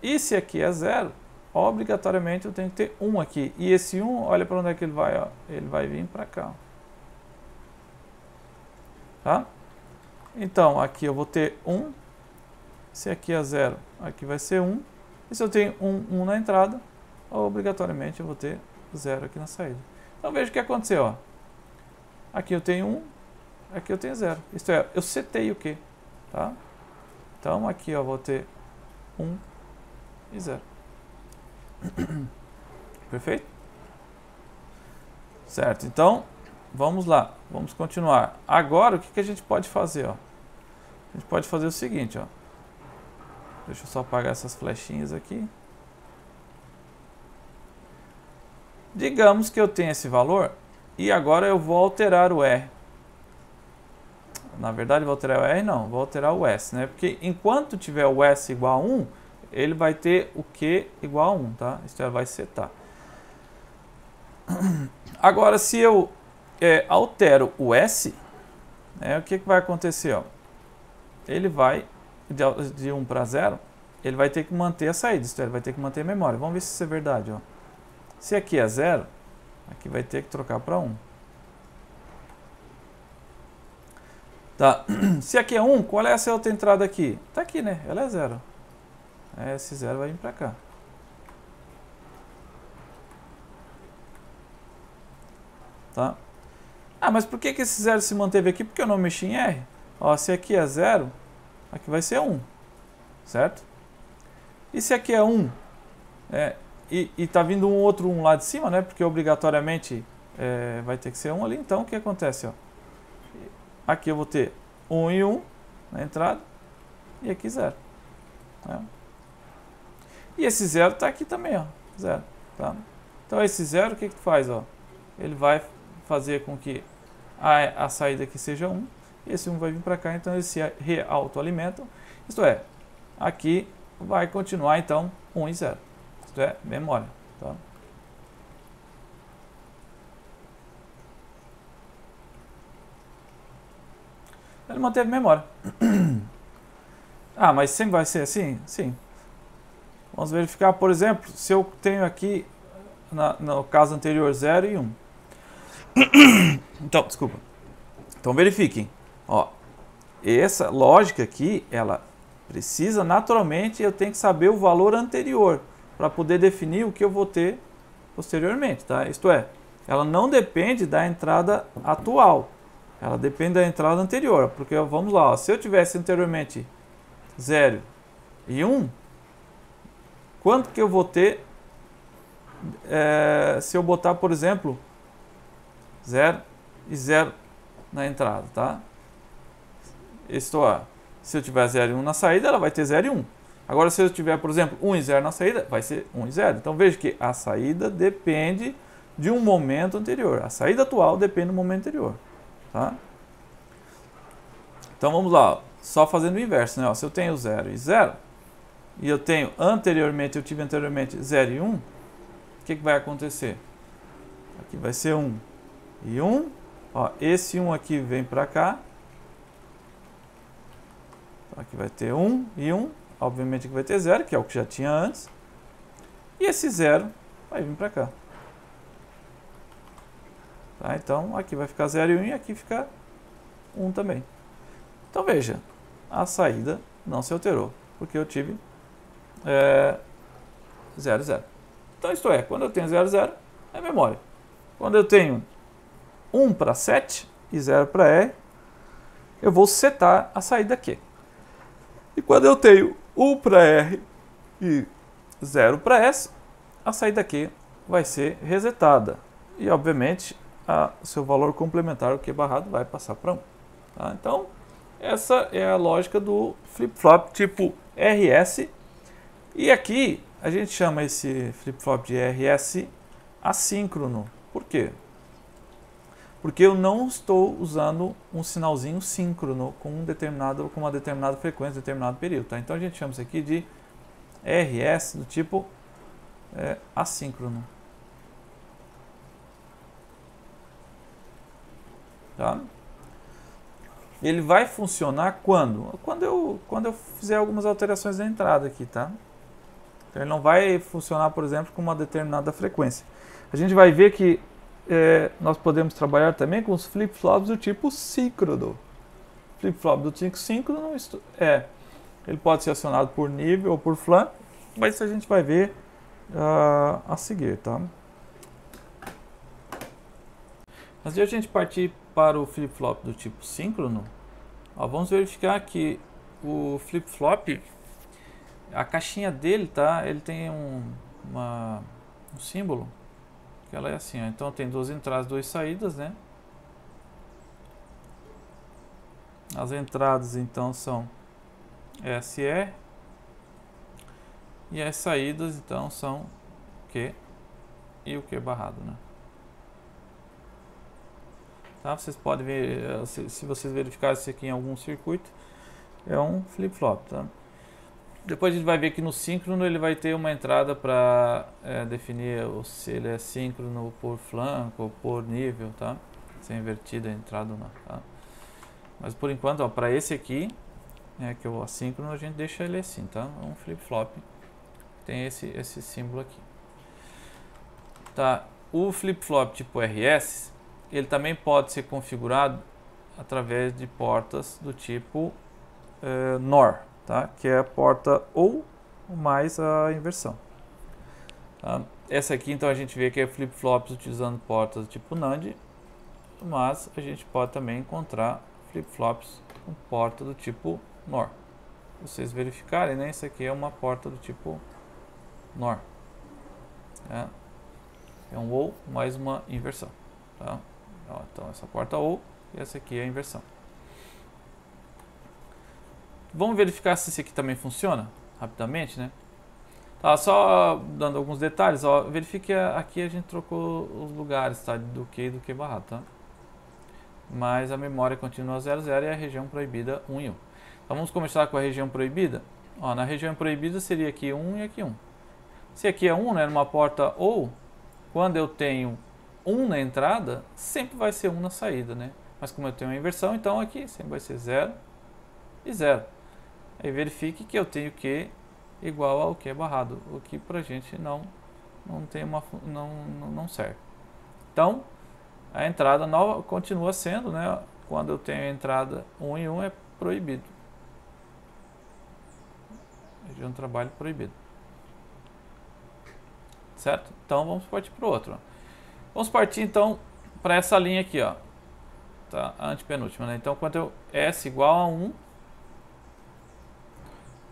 E se aqui é 0, obrigatoriamente eu tenho que ter 1 aqui. E esse 1, olha para onde é que ele vai. Ó. Ele vai vir para cá. Ó. Tá? Então aqui eu vou ter 1. Se aqui é 0, aqui vai ser 1. E se eu tenho 1 na entrada, obrigatoriamente eu vou ter 0 aqui na saída. Então veja o que aconteceu. Ó. Aqui eu tenho 1, aqui eu tenho 0. Isto é, eu setei o quê? Tá? Então aqui eu vou ter 1 e 0. Perfeito? Certo, então vamos lá, vamos continuar. Agora o que a gente pode fazer? Ó? A gente pode fazer o seguinte, ó. Deixa eu só apagar essas flechinhas aqui. Digamos que eu tenho esse valor e agora eu vou alterar o R. Na verdade, vou alterar o R não, vou alterar o S, né? Porque enquanto tiver o S igual a 1, ele vai ter o Q igual a 1, tá? Isso vai setar. Agora, se eu altero o S, né, o que vai acontecer? Ó? Ele vai, de 1 para 0, ele vai ter que manter a saída, isto é, ele vai ter que manter a memória. Vamos ver se isso é verdade. Ó. Se aqui é 0, aqui vai ter que trocar para 1. Tá. Se aqui é 1, qual é essa outra entrada aqui? Está aqui, né? Ela é 0. Esse 0 vai vir para cá. Tá? Ah, mas por que esse 0 se manteve aqui? Porque eu não mexi em R. Ó, se aqui é 0, aqui vai ser 1. Certo? E se aqui é 1, e está vindo um outro 1 lá de cima, né? Porque obrigatoriamente vai ter que ser 1 ali. Então, o que acontece? Ó? Aqui eu vou ter 1 e 1 na entrada, e aqui 0. Né? E esse 0 está aqui também, ó, 0. Tá? Então, esse 0, o que faz? Ó? Ele vai fazer com que a saída aqui seja 1, e esse 1 vai vir para cá, então eles se reautoalimentam. Isto é, aqui vai continuar, então, 1 e 0. Isto é, memória. Tá? Ele manteve memória. Ah, mas sempre vai ser assim? Sim. Vamos verificar, por exemplo, se eu tenho aqui, no caso anterior, 0 e 1. Então, desculpa. Então, verifiquem. Ó, essa lógica aqui, ela precisa, naturalmente, eu tenho que saber o valor anterior para poder definir o que eu vou ter posteriormente, tá? Isto é, ela não depende da entrada atual. Ela depende da entrada anterior, porque vamos lá, ó, se eu tivesse anteriormente 0 e 1, quanto que eu vou ter se eu botar, por exemplo, 0 e 0 na entrada, tá? Isto é, se eu tiver 0 e 1 na saída, ela vai ter 0 e 1. Agora, se eu tiver, por exemplo, 1 e 0 na saída, vai ser 1 e 0. Então, veja que a saída depende de um momento anterior. A saída atual depende do momento anterior. Tá? Então, vamos lá. Ó. Só fazendo o inverso. Né? Ó, se eu tenho 0 e 0, e eu tenho anteriormente, eu tive anteriormente 0 e 1, o que vai acontecer? Aqui vai ser 1 e 1. Ó, esse 1 aqui vem para cá. Aqui vai ter 1 e 1. Obviamente que vai ter 0, que é o que já tinha antes. E esse 0 vai vir para cá. Tá? Então, aqui vai ficar 0 e 1 e aqui fica 1 também. Então, veja, a saída não se alterou, porque eu tive 0, 0. Então, isto é, quando eu tenho 0, 0, é memória. Quando eu tenho 1 para 7 e 0 para R, eu vou setar a saída Q. E quando eu tenho 1 para R e 0 para S, a saída Q vai ser resetada. E, obviamente, o seu valor complementar, o Q barrado, vai passar para 1. Tá? Então, essa é a lógica do flip-flop tipo RS. E aqui, a gente chama esse flip-flop de RS assíncrono. Por quê? Porque eu não estou usando um sinalzinho síncrono com uma determinada frequência, determinado período. Tá? Então a gente chama isso aqui de RS do tipo assíncrono. Tá? Ele vai funcionar quando? Quando eu fizer algumas alterações na entrada aqui. Tá? Então ele não vai funcionar, por exemplo, com uma determinada frequência. A gente vai ver que nós podemos trabalhar também com os flip-flops do tipo síncrono. Flip-flop do tipo síncrono ele pode ser acionado por nível ou por flan, mas isso a gente vai ver a seguir. Tá? Antes de a gente partir para o flip-flop do tipo síncrono, vamos verificar que o flip-flop, a caixinha dele, tá? Ele tem um símbolo. Ela é assim, ó. Então tem 2 entradas, 2 saídas, né? As entradas então são SE e as saídas então são Q e o Q barrado, né? Tá? Vocês podem ver, se vocês verificarem isso aqui em algum circuito, é um flip-flop, tá? Depois a gente vai ver que no síncrono ele vai ter uma entrada para definir se ele é síncrono por flanco ou por nível, tá? Se é invertida a entrada ou não, tá? Mas por enquanto, para esse aqui, que é o assíncrono, a gente deixa ele assim, tá? Um flip-flop tem esse símbolo aqui. Tá? O flip-flop tipo RS, ele também pode ser configurado através de portas do tipo NOR. Tá? Que é a porta ou mais a inversão. Tá? Essa aqui então a gente vê que é flip-flops utilizando portas tipo NAND, mas a gente pode também encontrar flip-flops com porta do tipo NOR. Se vocês verificarem, né, isso aqui é uma porta do tipo NOR. Tá? É um ou mais uma inversão. Tá? Então essa porta ou e essa aqui é a inversão. Vamos verificar se esse aqui também funciona, rapidamente, né? Tá, só dando alguns detalhes, ó, verifique que aqui a gente trocou os lugares, tá? Do Q e do Q barrado, tá? Mas a memória continua 00 e a região proibida 1 e 1. Então vamos começar com a região proibida. Ó, na região proibida seria aqui 1 e aqui 1. Se aqui é 1, né, numa porta ou, quando eu tenho 1 na entrada, sempre vai ser 1 na saída, né? Mas como eu tenho uma inversão, então aqui sempre vai ser 0 e 0. Aí verifique que eu tenho Q igual ao Q barrado, o que pra gente não serve. Então, a entrada nova continua sendo, né? Quando eu tenho a entrada 1 e 1 é proibido. Região de trabalho proibido. Certo? Então vamos partir para o outro. Vamos partir então para essa linha aqui, ó. Tá? A antepenúltima, né? Então quando eu S igual a 1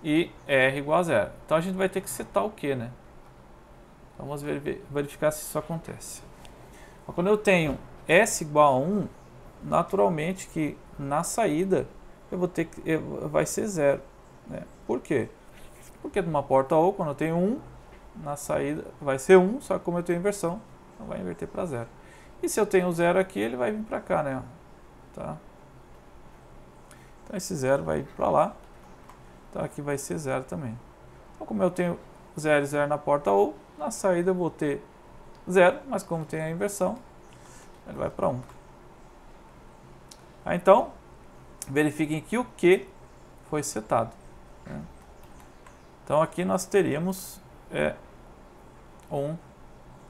e R igual a 0. Então a gente vai ter que setar o Q, né? Então vamos verificar se isso acontece. Quando eu tenho S igual a 1, naturalmente que na saída eu vou ter que vai ser 0, né? Por quê? Porque numa porta OU, quando eu tenho 1, na saída vai ser 1, só que como eu tenho inversão, então vai inverter para 0. E se eu tenho 0 aqui, ele vai vir para cá, né? Tá? Então esse 0 vai ir para lá. Então aqui vai ser 0 também. Então como eu tenho 0 e 0 na porta OU, na saída eu vou ter 0, mas como tem a inversão, ele vai para 1. Então, verifiquem que o Q foi setado. Né? Então aqui nós teríamos 1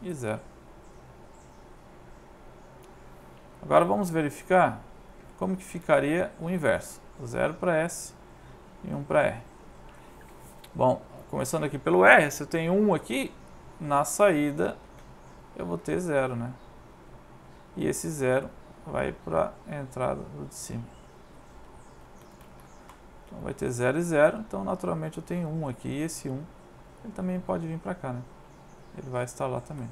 e 0. Agora vamos verificar como que ficaria o inverso. 0 para S e 1 para R. Bom, começando aqui pelo R, se eu tenho 1 aqui, na saída eu vou ter 0, né? E esse 0 vai para a entrada do de cima. Então vai ter 0 e 0, então naturalmente eu tenho 1 aqui, e esse 1 ele também pode vir para cá, né? Ele vai estar lá também.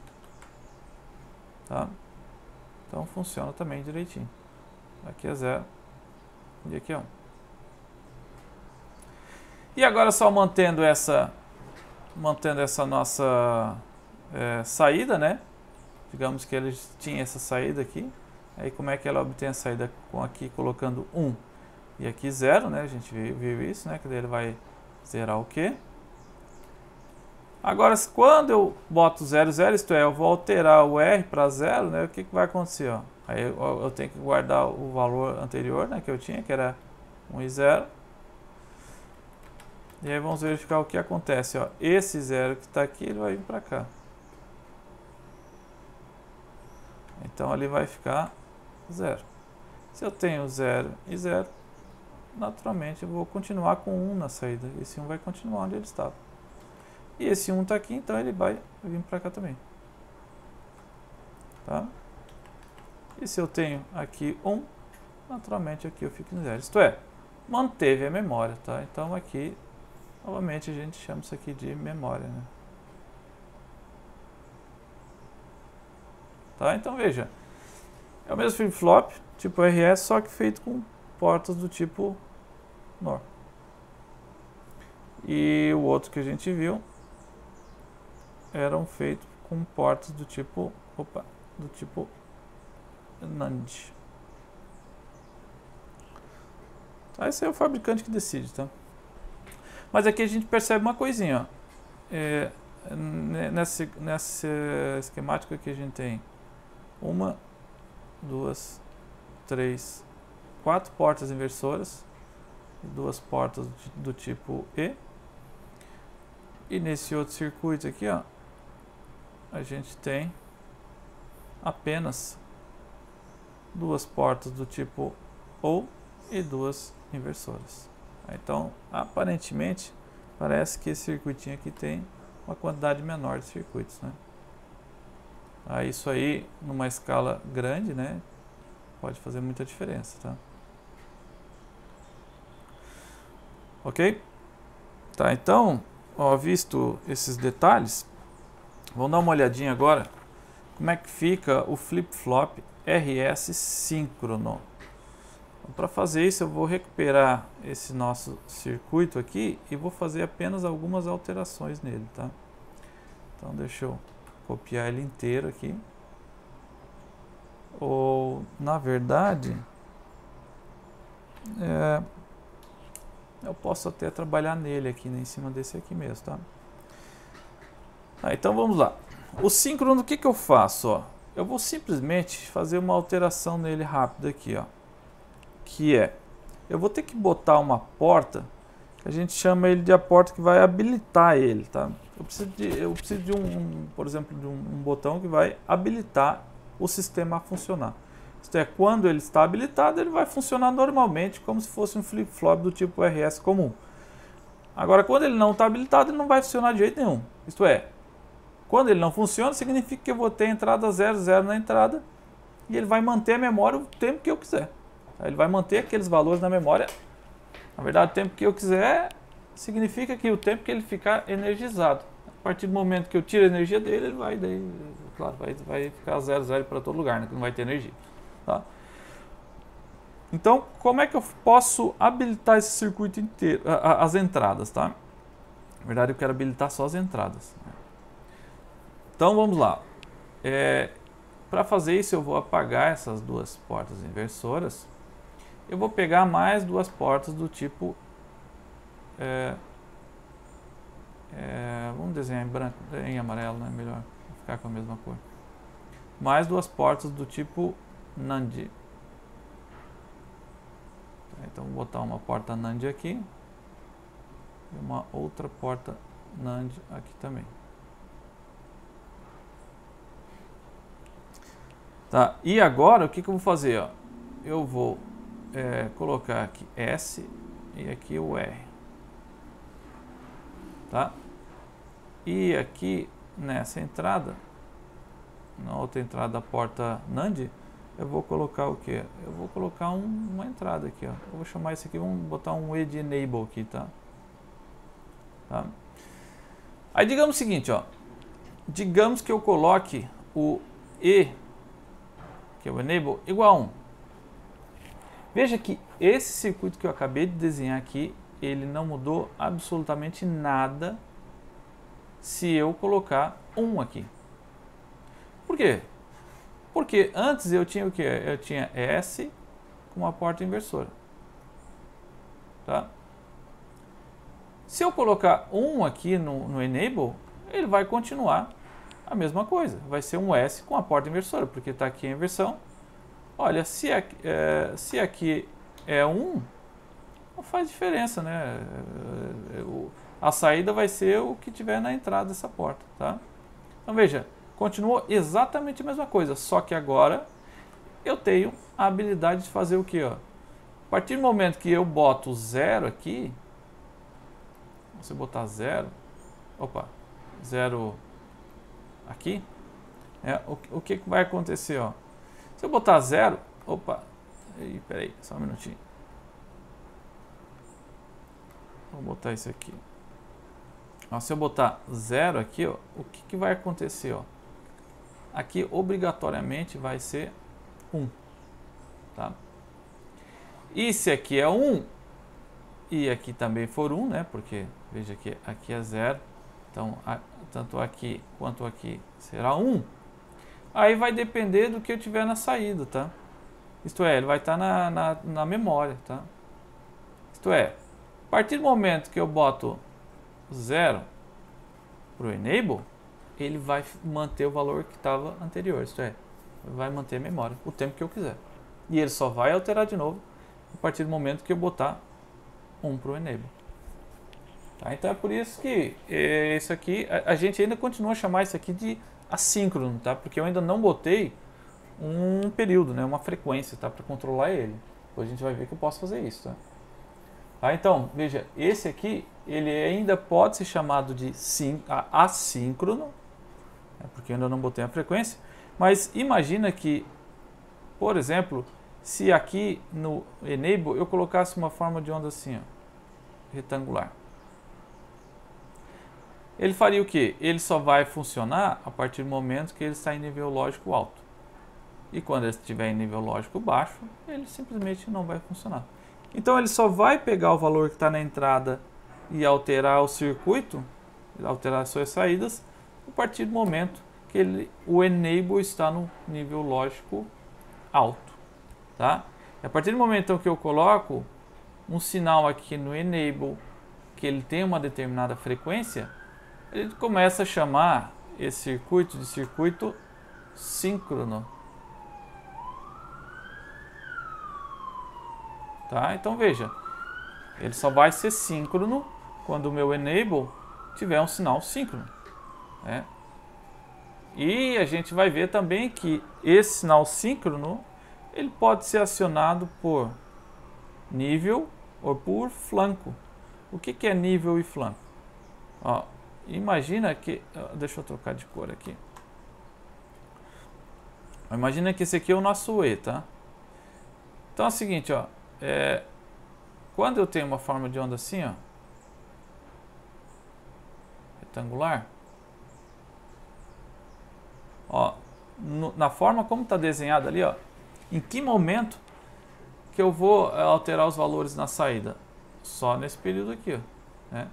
Tá? Então funciona também direitinho. Aqui é 0 e aqui é 1. E agora só mantendo essa nossa saída, né? Digamos que ele tinha essa saída aqui. Aí como é que ela obtém a saída? Com aqui colocando 1 e aqui 0, né? A gente viu isso, né? Que daí ele vai zerar o Q. Agora, quando eu boto 0, 0, isto é, eu vou alterar o R para 0, né? O que vai acontecer? Ó? Aí eu tenho que guardar o valor anterior, né? Que eu tinha, que era 1 e 0. E aí vamos verificar o que acontece. Ó. Esse 0 que está aqui, ele vai vir para cá. Então ali vai ficar 0. Se eu tenho 0 e 0, naturalmente eu vou continuar com 1 na saída. Esse 1 vai continuar onde ele estava. E esse 1 está aqui, então ele vai vir para cá também. Tá? E se eu tenho aqui 1, naturalmente aqui eu fico em 0. Isto é, manteve a memória. Tá? Então aqui, novamente, a gente chama isso aqui de memória. Né? Tá? Então veja, é o mesmo flip-flop, tipo RS, só que feito com portas do tipo NOR. E o outro que a gente viu eram feitos com portas do tipo NAND. Tá? Esse é o fabricante que decide, tá? Mas aqui a gente percebe uma coisinha, ó. Nessa esquemática que a gente tem 1, 2, 3, 4 portas inversoras e 2 portas do tipo E. E nesse outro circuito aqui, ó, a gente tem apenas 2 portas do tipo OU e 2 inversoras. Então, aparentemente, parece que esse circuitinho aqui tem uma quantidade menor de circuitos, né? Isso aí, numa escala grande, né, pode fazer muita diferença, tá? Ok? Tá, então, ó, visto esses detalhes, vamos dar uma olhadinha agora como é que fica o flip-flop RS síncrono. Para fazer isso, eu vou recuperar esse nosso circuito aqui e vou fazer apenas algumas alterações nele, tá? Então, deixa eu copiar ele inteiro aqui. Ou, na verdade, eu posso até trabalhar nele aqui, né, em cima desse aqui mesmo, tá? Então, vamos lá. O síncrono, o que eu faço? Ó? Eu vou simplesmente fazer uma alteração nele rápida aqui, ó. Que eu vou ter que botar uma porta, que a gente chama ele de a porta que vai habilitar ele, tá? Eu preciso de por exemplo, de um botão que vai habilitar o sistema a funcionar. Isto é, quando ele está habilitado, ele vai funcionar normalmente, como se fosse um flip-flop do tipo RS comum. Agora, quando ele não está habilitado, ele não vai funcionar de jeito nenhum. Isto é, quando ele não funciona, significa que eu vou ter entrada 0, 0 na entrada, e ele vai manter a memória o tempo que eu quiser. Ele vai manter aqueles valores na memória. Na verdade, o tempo que eu quiser significa que o tempo que ele ficar energizado. A partir do momento que eu tiro a energia dele, ele vai, claro, vai ficar 0, 0 para todo lugar, né? Que não vai ter energia. Tá? Então, como é que eu posso habilitar esse circuito inteiro, as entradas, tá? Na verdade, eu quero habilitar só as entradas. Então, vamos lá. Para fazer isso, eu vou apagar essas duas portas inversoras. Eu vou pegar mais duas portas do tipo... vamos desenhar em branco, em amarelo, né? Melhor ficar com a mesma cor. Mais duas portas do tipo NAND. Então, vou botar uma porta NAND aqui. E uma outra porta NAND aqui também. Tá, e agora o que eu vou fazer? Ó? Eu vou colocar aqui S e aqui o R. Tá? E aqui nessa entrada, na outra entrada da porta NAND, eu vou colocar o que? Eu vou colocar uma entrada aqui. Ó. Eu vou chamar isso aqui, vamos botar um E de Enable aqui. Tá? Aí digamos o seguinte, ó. Digamos que eu coloque o E, que é o Enable, igual a 1. Veja que esse circuito que eu acabei de desenhar aqui, ele não mudou absolutamente nada se eu colocar 1 aqui. Por quê? Porque antes eu tinha o quê? Eu tinha S com uma porta inversora. Tá? Se eu colocar 1 aqui no Enable, ele vai continuar a mesma coisa. Vai ser um S com a porta inversora, porque está aqui a inversão. Olha, se aqui é 1, não faz diferença, né? A saída vai ser o que tiver na entrada dessa porta, tá? Então veja, continuou exatamente a mesma coisa, só que agora eu tenho a habilidade de fazer o que? A partir do momento que eu boto 0 aqui, você botar 0, opa, 0 aqui, o que vai acontecer? Ó? Se eu botar 0, opa, peraí, só um minutinho. Vou botar isso aqui. Ó, se eu botar 0 aqui, ó, o que vai acontecer? Ó? Aqui obrigatoriamente vai ser 1. Tá? E se aqui é 1 e aqui também for 1, né? Porque veja que aqui é 0, então tanto aqui quanto aqui será 1. Aí vai depender do que eu tiver na saída, tá? Isto é, ele vai estar na memória, tá? Isto é, a partir do momento que eu boto 0 para o Enable, ele vai manter o valor que estava anterior, isto é, vai manter a memória o tempo que eu quiser. E ele só vai alterar de novo a partir do momento que eu botar 1 para o Enable. Tá? Então é por isso que isso aqui, a gente ainda continua a chamar isso aqui de assíncrono, tá? Porque eu ainda não botei um período, né? Uma frequência, tá? Para controlar ele. Depois a gente vai ver que eu posso fazer isso, tá? Tá? Então, veja, esse aqui, ele ainda pode ser chamado de assíncrono, né? Porque eu ainda não botei a frequência, mas imagina que, por exemplo, se aqui no Enable eu colocasse uma forma de onda assim, ó, retangular. Ele faria o quê? Ele só vai funcionar a partir do momento que ele está em nível lógico alto. E quando ele estiver em nível lógico baixo, ele simplesmente não vai funcionar. Então ele só vai pegar o valor que está na entrada e alterar o circuito, alterar as suas saídas, a partir do momento que o Enable está no nível lógico alto. Tá? E a partir do momento então, que eu coloco um sinal aqui no Enable, que ele tem uma determinada frequência, ele começa a chamar esse circuito de circuito síncrono. Tá? Então veja, ele só vai ser síncrono quando o meu Enable tiver um sinal síncrono. Né? E a gente vai ver também que esse sinal síncrono ele pode ser acionado por nível ou por flanco. O que é nível e flanco? Ó, imagina que... Deixa eu trocar de cor aqui. Imagina que esse aqui é o nosso E, tá? Então é o seguinte, ó. Quando eu tenho uma forma de onda assim, ó, retangular, ó, na forma como está desenhado ali, ó, em que momento que eu vou alterar os valores na saída? Só nesse período aqui, ó, né?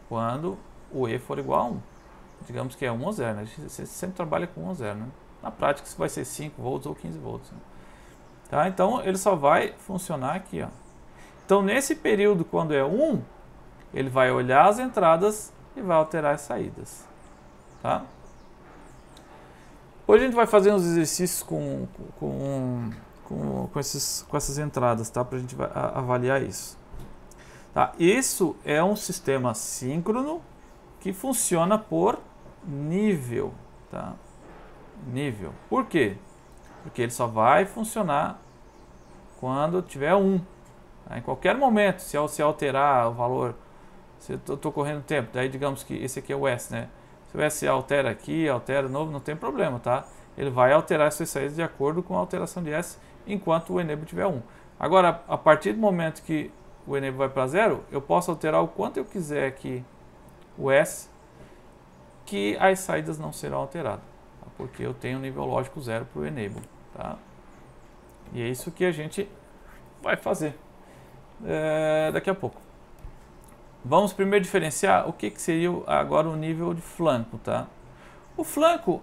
quando o E for igual a 1. Digamos que é 1 ou 0, né? Você sempre trabalha com 1 ou 0, né? Na prática isso vai ser 5 volts ou 15 volts. Né? Tá? Então ele só vai funcionar aqui. Ó. Então nesse período, quando é 1, ele vai olhar as entradas e vai alterar as saídas. Tá? Hoje a gente vai fazer uns exercícios com essas entradas, tá? Para a gente avaliar isso. Tá? Isso é um sistema síncrono que funciona por nível. Tá? Nível. Por quê? Porque ele só vai funcionar quando tiver 1. Tá? Em qualquer momento, se alterar o valor, se eu estou correndo tempo, daí digamos que esse aqui é o S, né? Se o S altera aqui, altera novo, não tem problema, tá? Ele vai alterar as suas saídas de acordo com a alteração de S enquanto o enable tiver 1. Agora, a partir do momento que o enable vai para 0, eu posso alterar o quanto eu quiser aqui o S, que as saídas não serão alteradas, tá? Porque eu tenho um nível lógico 0 para o enable, tá? E é isso que a gente vai fazer daqui a pouco. Vamos primeiro diferenciar o que seria agora o nível de flanco, tá? O flanco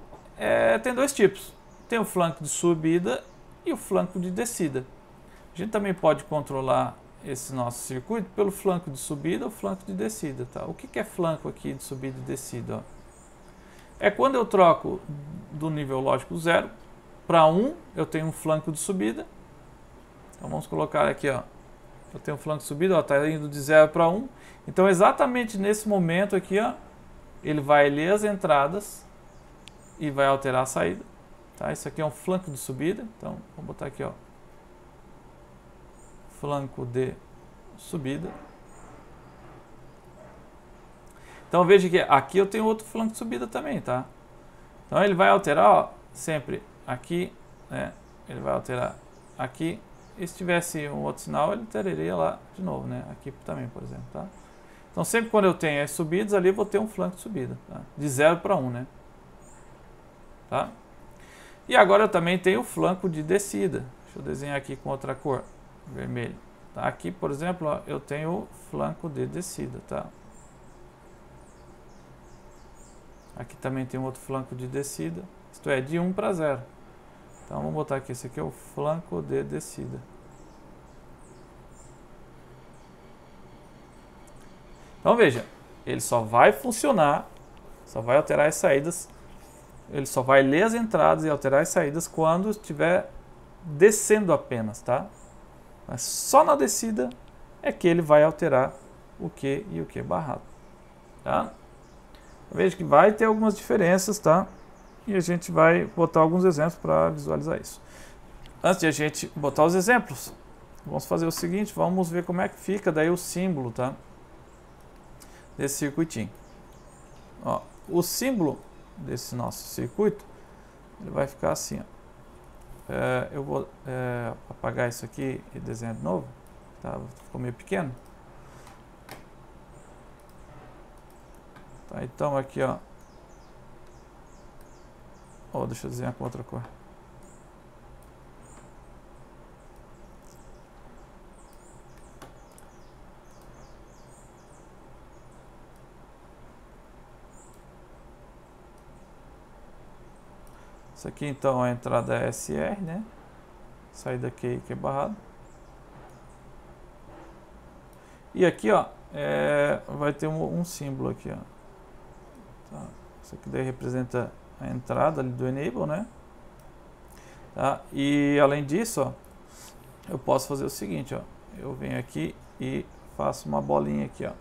tem dois tipos. Tem o flanco de subida e o flanco de descida. A gente também pode controlar esse nosso circuito pelo flanco de subida ou flanco de descida, tá? O que é flanco aqui de subida e descida? Ó? É quando eu troco do nível lógico 0 para 1, eu tenho um flanco de subida. Então vamos colocar aqui, ó. Eu tenho um flanco de subida, está indo de 0 para 1. Então, exatamente nesse momento aqui, ó, ele vai ler as entradas e vai alterar a saída. Tá? Isso aqui é um flanco de subida. Então, vou botar aqui, ó, flanco de subida. Então, veja que aqui eu tenho outro flanco de subida também, tá? Então, ele vai alterar, ó, sempre aqui, né? Ele vai alterar aqui. E se tivesse um outro sinal, ele alteraria lá de novo, né? Aqui também, por exemplo, tá? Então, sempre quando eu tenho as subidas, ali eu vou ter um flanco de subida, tá? De 0 para 1, né? Tá? E agora eu também tenho o flanco de descida. Deixa eu desenhar aqui com outra cor, vermelho. Tá? Aqui, por exemplo, ó, eu tenho o flanco de descida, tá? Aqui também tem outro flanco de descida, isto é, de 1 para 0. Então, vamos botar aqui, esse aqui é o flanco de descida. Então, veja, ele só vai funcionar, só vai alterar as saídas, ele só vai ler as entradas e alterar as saídas quando estiver descendo apenas, tá? Mas só na descida é que ele vai alterar o Q e o Q barrado, tá? Veja que vai ter algumas diferenças, tá? E a gente vai botar alguns exemplos para visualizar isso. Antes de a gente botar os exemplos, vamos fazer o seguinte, vamos ver como é que fica daí o símbolo, tá? Desse circuitinho. Ó, o símbolo desse nosso circuito, ele vai ficar assim, ó. Eu vou apagar isso aqui e desenhar de novo, tá? Ficou meio pequeno. Tá, então aqui, ó. Deixa eu desenhar com outra cor. Isso aqui então a entrada é SR, né? Saída Q barrado. E aqui, ó, vai ter um símbolo aqui, ó. Tá. Isso aqui daí representa a entrada ali do enable, né? Tá? E além disso, ó, eu posso fazer o seguinte, ó. Eu venho aqui e faço uma bolinha aqui, ó.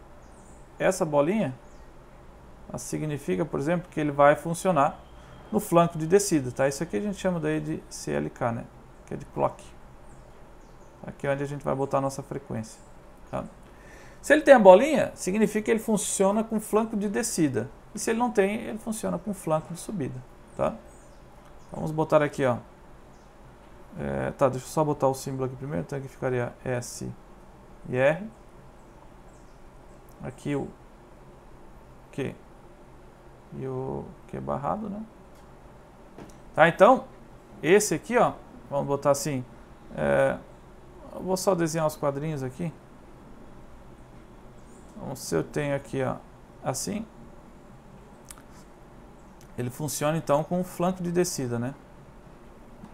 Essa bolinha significa, por exemplo, que ele vai funcionar no flanco de descida, tá? Isso aqui a gente chama daí de CLK, né? Que é de clock. Aqui é onde a gente vai botar a nossa frequência, tá? Se ele tem a bolinha, significa que ele funciona com flanco de descida. E se ele não tem, ele funciona com flanco de subida, tá? Vamos botar aqui, ó. Tá, deixa eu só botar o símbolo aqui primeiro. Então aqui ficaria S e R. Aqui o Q e o Q barrado, né? Tá, então, esse aqui, ó, vamos botar assim. Eu vou só desenhar os quadrinhos aqui. Então, se eu tenho aqui, ó, assim, ele funciona então com o flanco de descida, né?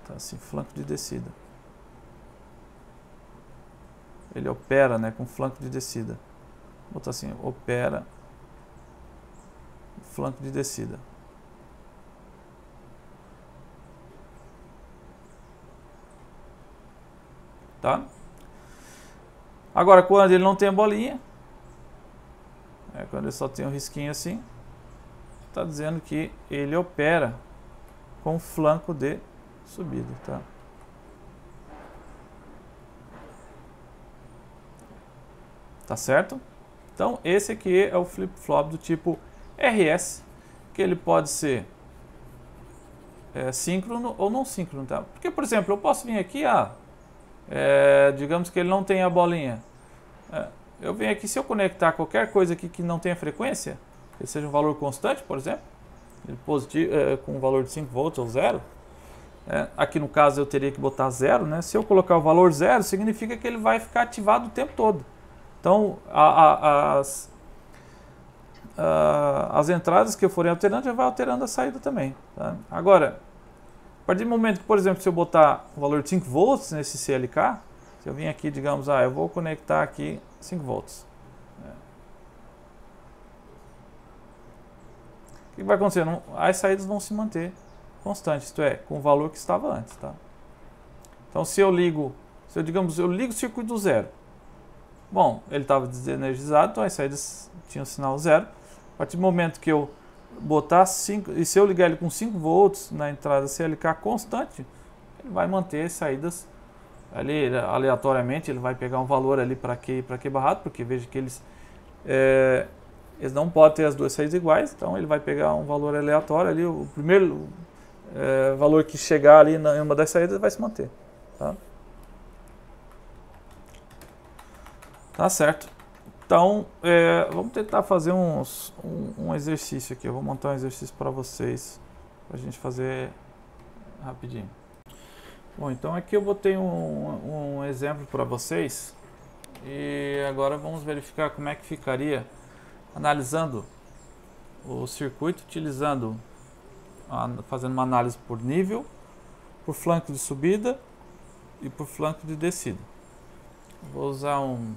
Tá assim, flanco de descida. Ele opera, né, com flanco de descida. Vou botar assim, opera flanco de descida. Tá? Agora, quando ele não tem a bolinha, quando ele só tem um risquinho assim, está dizendo que ele opera com flanco de subida, tá? Tá certo? Então, esse aqui é o flip-flop do tipo RS, que ele pode ser síncrono ou não síncrono, tá? Porque, por exemplo, eu posso vir aqui, digamos que ele não tem a bolinha. Eu venho aqui, se eu conectar qualquer coisa aqui que não tenha frequência, que seja um valor constante, por exemplo, ele positivo, com um valor de 5 volts ou 0, aqui no caso eu teria que botar 0, né? Se eu colocar o valor 0, significa que ele vai ficar ativado o tempo todo. Então, as entradas que eu forem alterando, já vai alterando a saída também. Tá? Agora, a partir do momento que, por exemplo, se eu botar o valor de 5 volts nesse CLK, se eu vim aqui, digamos, eu vou conectar aqui 5 volts. O que vai acontecer? As saídas vão se manter constantes, isto é, com o valor que estava antes. Tá? Então, se eu ligo o circuito do zero. Bom, ele estava desenergizado, então as saídas tinham sinal zero. A partir do momento que eu botar 5, e se eu ligar ele com 5 volts na entrada CLK constante, ele vai manter as saídas ali aleatoriamente, ele vai pegar um valor ali para Q e para Q barrado, porque veja que eles não podem ter as duas saídas iguais, então ele vai pegar um valor aleatório ali, o primeiro valor que chegar ali em uma das saídas vai se manter. Tá? Tá certo. Então, vamos tentar fazer um exercício aqui. Eu vou montar um exercício para vocês, para a gente fazer rapidinho. Bom, então aqui eu botei um exemplo para vocês. E agora vamos verificar como é que ficaria analisando o circuito, fazendo uma análise por nível, por flanco de subida e por flanco de descida. Vou usar um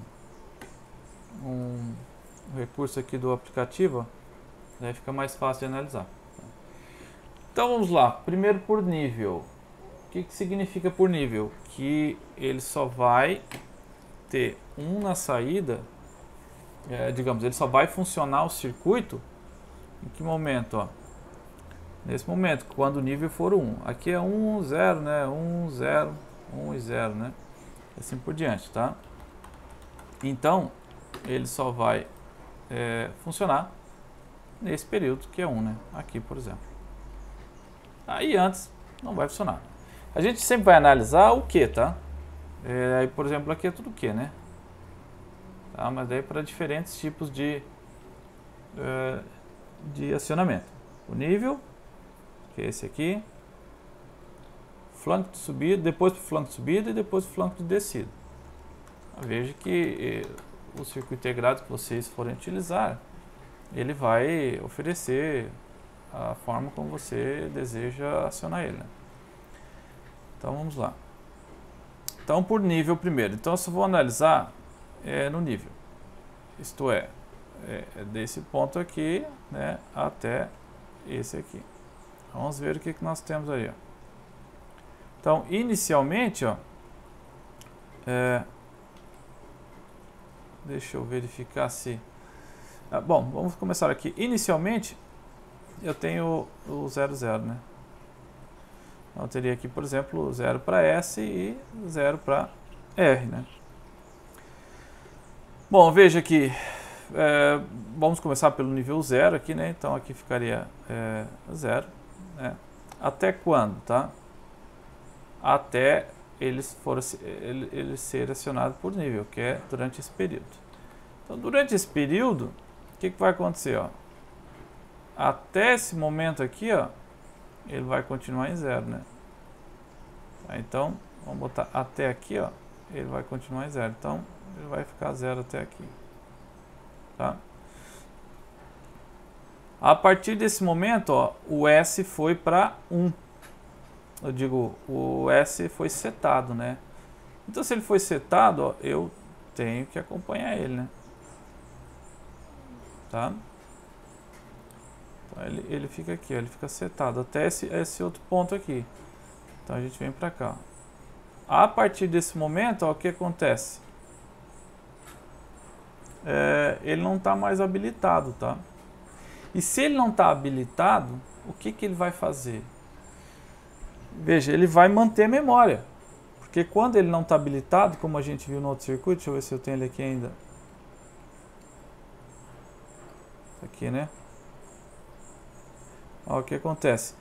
recurso aqui do aplicativo, daí fica mais fácil de analisar. Então vamos lá, primeiro por nível. O que significa por nível? Que ele só vai ter na saída, digamos, ele só vai funcionar o circuito em que momento? Nesse momento, quando o nível for 1. Aqui é 1, 0, né? 1, 0, 1 e 0, né? Assim por diante, tá? Então, ele só vai funcionar nesse período que é 1, né? Aqui, por exemplo. Aí antes não vai funcionar. A gente sempre vai analisar o que, tá? Aí, por exemplo, aqui é tudo o que, né? Tá? Mas daí para diferentes tipos de acionamento. O nível, que é esse aqui. Flanco de subida, depois para o flanco de subida e depois para o flanco de descida. Veja que o circuito integrado que vocês forem utilizar, ele vai oferecer a forma como você deseja acionar ele. Né? Então vamos lá. Então por nível primeiro. Então eu só vou analisar no nível. Isto é desse ponto aqui, né, até esse aqui. Vamos ver o que nós temos aí. Ó. Então inicialmente, deixa eu verificar se... bom, vamos começar aqui. Inicialmente, eu tenho o 0, 0, né? Eu teria aqui, por exemplo, 0 para S e 0 para R, né? Bom, veja aqui. Vamos começar pelo nível 0 aqui, né? Então, aqui ficaria 0. Né? Até quando, tá? Até ele ser acionado por nível, que é durante esse período. Então, durante esse período, o que vai acontecer? Ó? Até esse momento aqui, ó, ele vai continuar em 0, né? Tá, então, vamos botar até aqui, ó, ele vai continuar em 0. Então, ele vai ficar 0 até aqui. Tá? A partir desse momento, ó, o S foi para 1. Eu digo, o S foi setado, né? Então, se ele foi setado, ó, eu tenho que acompanhar ele, né? Tá? Então, ele fica aqui, ó, ele fica setado até esse outro ponto aqui. Então, a gente vem para cá. A partir desse momento, ó, o que acontece? Ele não está mais habilitado, tá? E se ele não está habilitado, o que ele vai fazer? Veja, ele vai manter memória. Porque quando ele não está habilitado, como a gente viu no outro circuito, deixa eu ver se eu tenho ele aqui ainda. Aqui, né? Ó, o que acontece?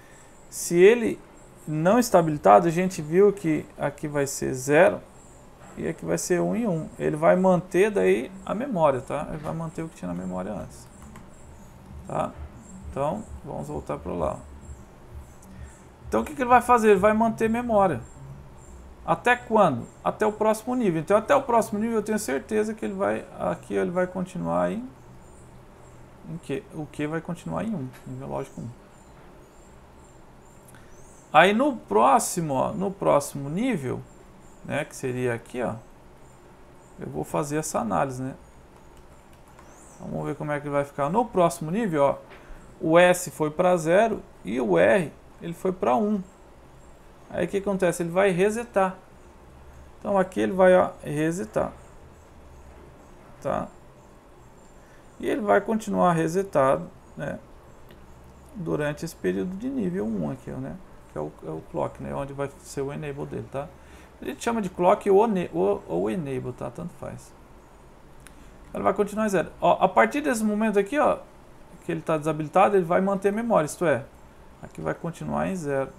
Se ele não está habilitado, a gente viu que aqui vai ser 0 e aqui vai ser 1 e 1. Ele vai manter daí a memória, tá? Ele vai manter o que tinha na memória antes. Tá? Então, vamos voltar para lá. Então, o que ele vai fazer? Ele vai manter memória. Até quando? Até o próximo nível. Então, até o próximo nível, eu tenho certeza que ele vai... Aqui ele vai continuar em Q. O Q vai continuar em 1. Nível lógico 1. Aí, no próximo, ó, no próximo nível, né, que seria aqui, ó, eu vou fazer essa análise, né? Vamos ver como é que vai ficar. No próximo nível, ó, o S foi para 0 e o R ele foi para 1. Aí o que acontece? Ele vai resetar. Então aqui ele vai, ó, resetar. Tá? E ele vai continuar resetado, né, durante esse período de nível 1 aqui, ó, né? Que é o clock, né? Onde vai ser o enable dele, tá? A gente chama de clock ou enable, tá? Tanto faz. Ele vai continuar em 0. Ó, a partir desse momento aqui, ó, que ele está desabilitado, ele vai manter memória, isto é, aqui vai continuar em 0.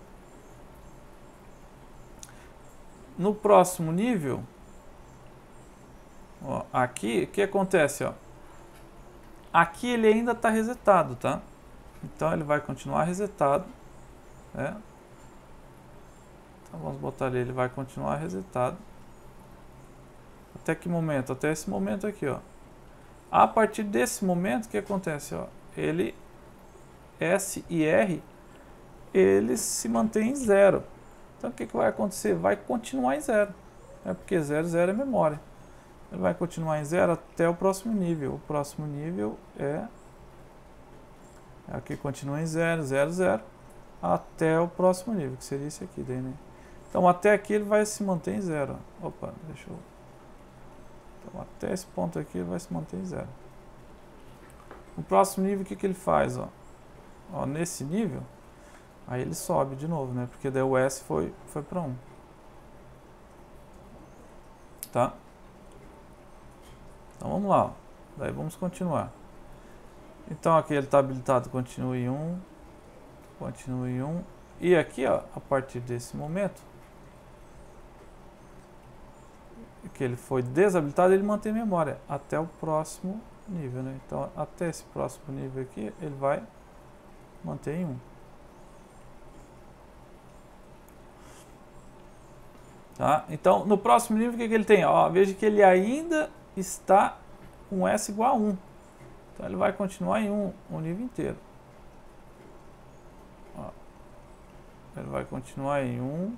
No próximo nível, ó, aqui, o que acontece, ó? Aqui ele ainda está resetado, tá? Então ele vai continuar resetado, né? Então vamos botar ali, ele vai continuar resetado. Até que momento? Até esse momento aqui, ó. A partir desse momento, o que acontece, ó? Ele, S e R, eles se mantêm em 0. Então o que vai acontecer? Vai continuar em 0. Porque 0, 0 é memória. Ele vai continuar em 0 até o próximo nível. O próximo nível aqui continua em 0, 0, 0, até o próximo nível, que seria esse aqui daí, né? Então até aqui ele vai se manter em 0. Opa, deixa eu... Então até esse ponto aqui ele vai se manter em 0. No próximo nível, o que ele faz? Ó, nesse nível, aí ele sobe de novo, né? Porque daí o S foi para 1. Tá? Então vamos lá. Ó. Daí vamos continuar. Então aqui ele está habilitado, continua em 1. Continua em 1. E aqui, ó, a partir desse momento, que ele foi desabilitado, ele mantém memória até o próximo nível, né? Então, até esse próximo nível aqui, ele vai manter em 1. Tá? Então, no próximo nível, o que ele tem? Ó, veja que ele ainda está com S igual a 1. Então, ele vai continuar em 1 o nível inteiro. Ó, ele vai continuar em 1.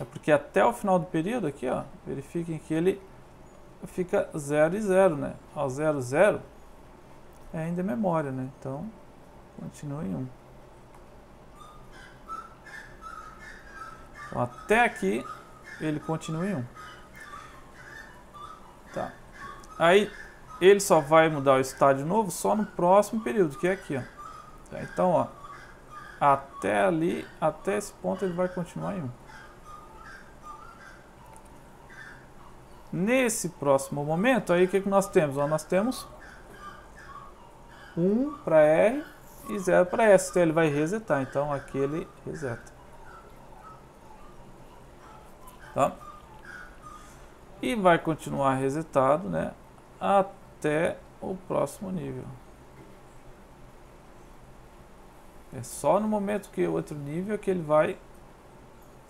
É porque até o final do período aqui, ó, verifiquem que ele fica 0 e 0, né? Ó, 0, 0 é ainda memória, né? Então, continua em 1. Então, até aqui, ele continua em 1. Tá. Aí, ele só vai mudar o estádio novo só no próximo período, que é aqui, ó. Tá, então, ó, até ali, até esse ponto, ele vai continuar em 1. Nesse próximo momento, aí o que nós temos? Ó, nós temos 1 para R e 0 para S. Então ele vai resetar. Então aqui ele reseta. Tá? E vai continuar resetado, né, até o próximo nível. É só no momento que o outro nível que ele vai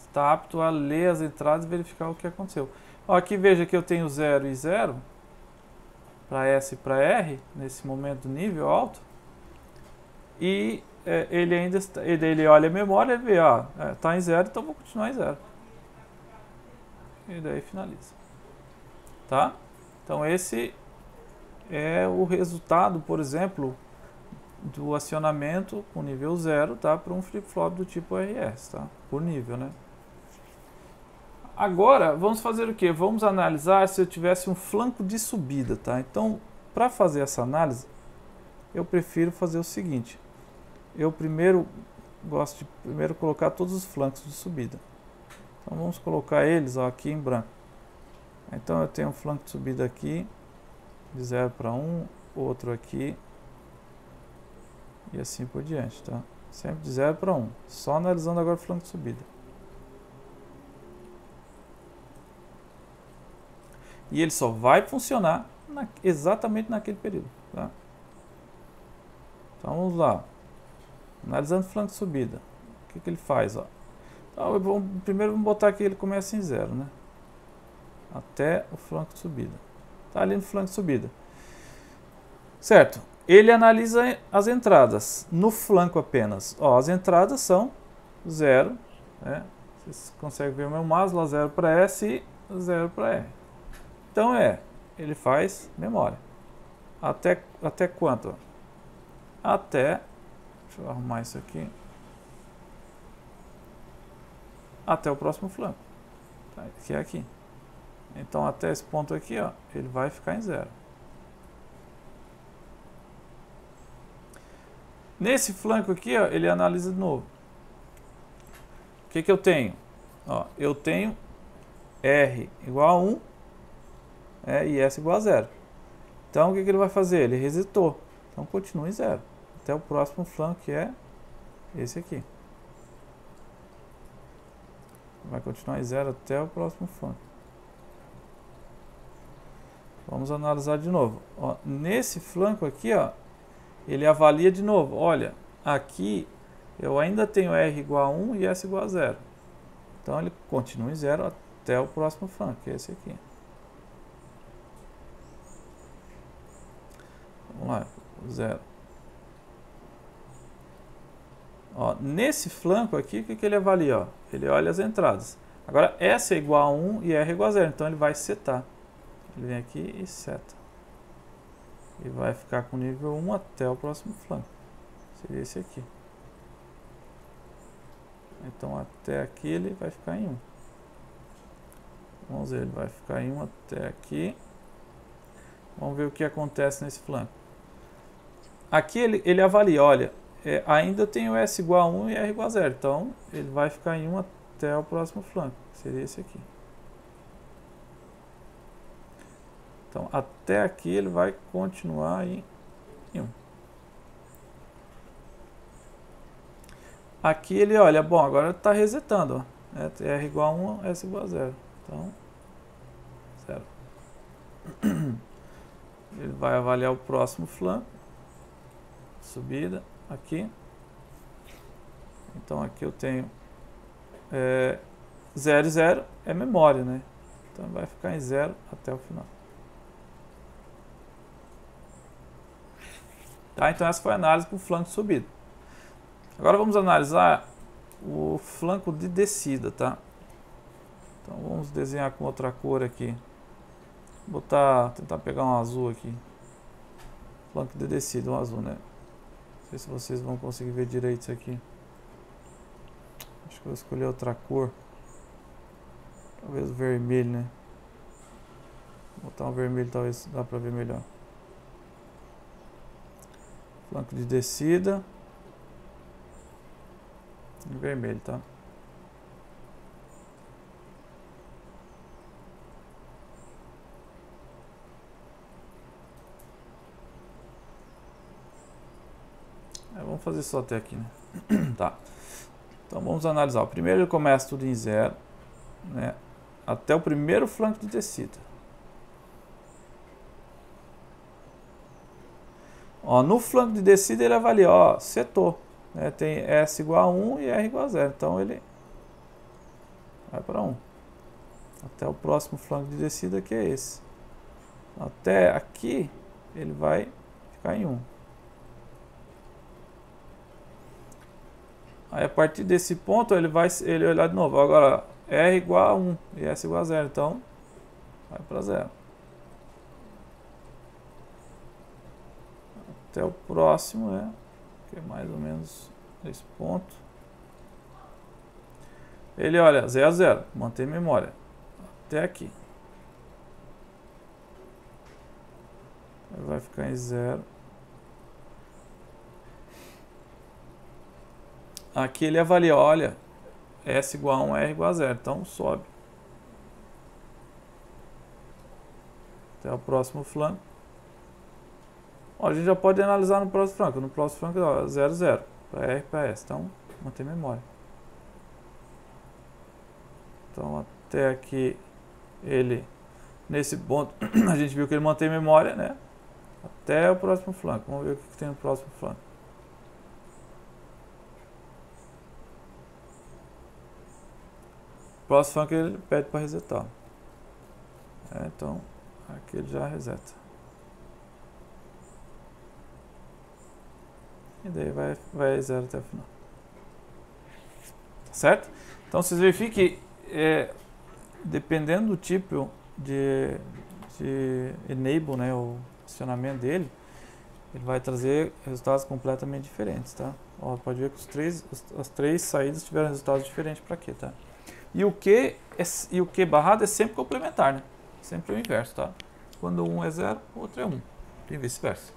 estar apto a ler as entradas e verificar o que aconteceu. Ó, aqui veja que eu tenho 0 e 0 para S e para R, nesse momento do nível alto. e ele ainda está, ele olha a memória e vê, está em 0, então vou continuar em 0. E daí finaliza. Tá? Então esse é o resultado, por exemplo, do acionamento com nível 0, tá? Para um flip-flop do tipo RS, tá? Por nível, né? Agora, vamos fazer o quê? Vamos analisar se eu tivesse um flanco de subida, tá? Então, para fazer essa análise, eu prefiro fazer o seguinte. Eu gosto de colocar todos os flancos de subida. Então, vamos colocar eles aqui em branco. Então, eu tenho um flanco de subida aqui, de 0 para 1, outro aqui, e assim por diante, tá? Sempre de 0 para 1. Só analisando agora o flanco de subida. E ele só vai funcionar exatamente naquele período, tá? Então vamos lá. Analisando o flanco de subida. O que ele faz? Ó? Então, primeiro vamos botar que ele começa em 0, né? Até o flanco de subida. Tá ali no flanco de subida. Certo. Ele analisa as entradas. No flanco apenas. Ó, as entradas são 0. Né? Vocês conseguem ver o meu Maslow, 0 para S e 0 para R. Então ele faz memória. Até quanto? Até, deixa eu arrumar isso aqui. Até o próximo flanco. Tá, que é aqui. Então até esse ponto aqui, ó, ele vai ficar em 0. Nesse flanco aqui, ó, ele analisa de novo. O que eu tenho? Ó, eu tenho R igual a 1. E S igual a 0. Então, o que ele vai fazer? Ele resetou. Então, continua em 0. Até o próximo flanco, que é esse aqui. Vai continuar em 0 até o próximo flanco. Vamos analisar de novo. Ó, nesse flanco aqui, ó, ele avalia de novo. Olha, aqui eu ainda tenho R igual a 1 e S igual a 0. Então, ele continua em 0 até o próximo flanco, que é esse aqui. Vamos lá, 0. Ó, nesse flanco aqui, o que ele avalia? Ó? Ele olha as entradas. Agora, S é igual a 1 e R é igual a 0. Então, ele vai setar. Ele vem aqui e seta. E vai ficar com nível 1 até o próximo flanco. Seria esse aqui. Então, até aqui ele vai ficar em 1. Vamos ver, ele vai ficar em 1 até aqui. Vamos ver o que acontece nesse flanco. Aqui ele avalia, olha, ainda tem o S igual a 1 e R igual a 0. Então, ele vai ficar em 1 até o próximo flanco. Seria esse aqui. Então, até aqui ele vai continuar em 1. Aqui ele olha, bom, agora está resetando. Ó, R igual a 1, S igual a 0. Então, 0. Ele vai avaliar o próximo flanco. Subida aqui. Então aqui eu tenho 0 e 0 é memória, né? Então vai ficar em 0 até o final. Tá? Então essa foi a análise para o flanco de subida. Agora vamos analisar o flanco de descida, tá? Então vamos desenhar com outra cor aqui. Tentar pegar um azul aqui. Flanco de descida, um azul, né? Não sei se vocês vão conseguir ver direito isso aqui. Acho que eu vou escolher outra cor. Talvez vermelho, né? Vou botar um vermelho, talvez dá pra ver melhor. Flanco de descida. Em vermelho, tá? Vamos fazer só até aqui, né? Tá. Então vamos analisar. O primeiro ele começa tudo em 0, né? Até o primeiro flanco de descida. Ó, no flanco de descida ele avalia, ó, setou. Né? Tem S igual a 1 e R igual a 0. Então ele vai para 1. Até o próximo flanco de descida, que é esse. Até aqui ele vai ficar em 1. Aí a partir desse ponto ele vai olhar de novo. Agora R igual a 1 e S igual a 0. Então vai para 0. Até o próximo, né? Que é mais ou menos esse ponto. Ele olha 0 a 0. Mantém memória. Até aqui. Ele vai ficar em 0. Aqui ele avalia, olha, S igual a 1, R igual a 0, então sobe. Até o próximo flanco. Ó, a gente já pode analisar no próximo flanco. No próximo flanco, ó, 0, 0, para R e para S, então mantém memória. Então até aqui ele, nesse ponto, a gente viu que ele mantém memória, né? Até o próximo flanco. Vamos ver o que tem no próximo flanco. O próximo flanco ele pede para resetar. Então, aqui ele já reseta. E daí vai 0 até o final. Certo? Então, vocês verifiquem que, dependendo do tipo de enable, né, o acionamento dele, ele vai trazer resultados completamente diferentes, tá? Ó, pode ver que as três saídas tiveram resultados diferentes para aqui, tá? E o Q barrado é sempre complementar, né? Sempre o inverso, tá? Quando um é 0, o outro é 1. E vice-versa.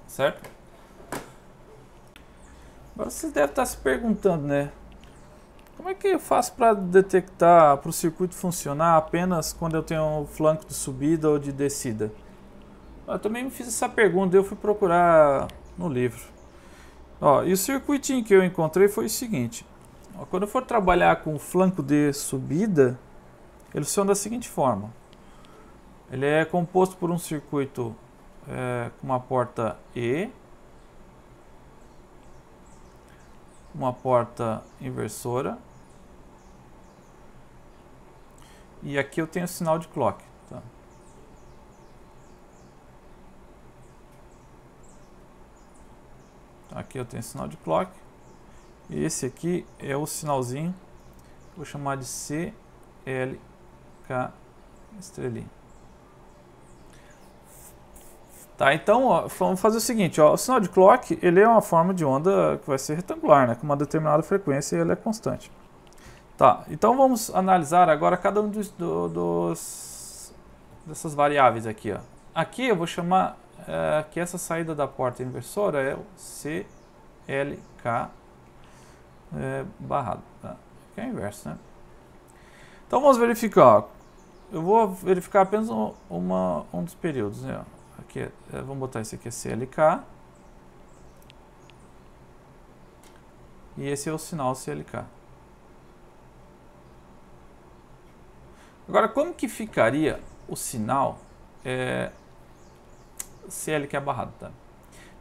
Certo? Agora vocês devem estar se perguntando, né? Como é que eu faço para detectar, para o circuito funcionar apenas quando eu tenho um flanco de subida ou de descida? Eu também me fiz essa pergunta, eu fui procurar no livro. Ó, e o circuitinho que eu encontrei foi o seguinte. Ó, quando eu for trabalhar com o flanco de subida, ele funciona da seguinte forma. Ele é composto por um circuito com uma porta E, uma porta inversora, e aqui eu tenho o sinal de clock. Tá? Aqui eu tenho o sinal de clock, e esse aqui é o sinalzinho, vou chamar de CLK estrelinha. Tá, então ó, vamos fazer o seguinte, ó, o sinal de clock ele é uma forma de onda que vai ser retangular, né, com uma determinada frequência e ele é constante. Tá, então vamos analisar agora cada um dessas variáveis aqui. Ó. Aqui eu vou chamar que essa saída da porta inversora é o CLK barrado, tá? Que é o inverso, né? Então vamos verificar. Ó. Eu vou verificar apenas um dos períodos, né? Aqui, vamos botar esse aqui é CLK. E esse é o sinal CLK. Agora, como que ficaria o sinal CLK barrado? Tá?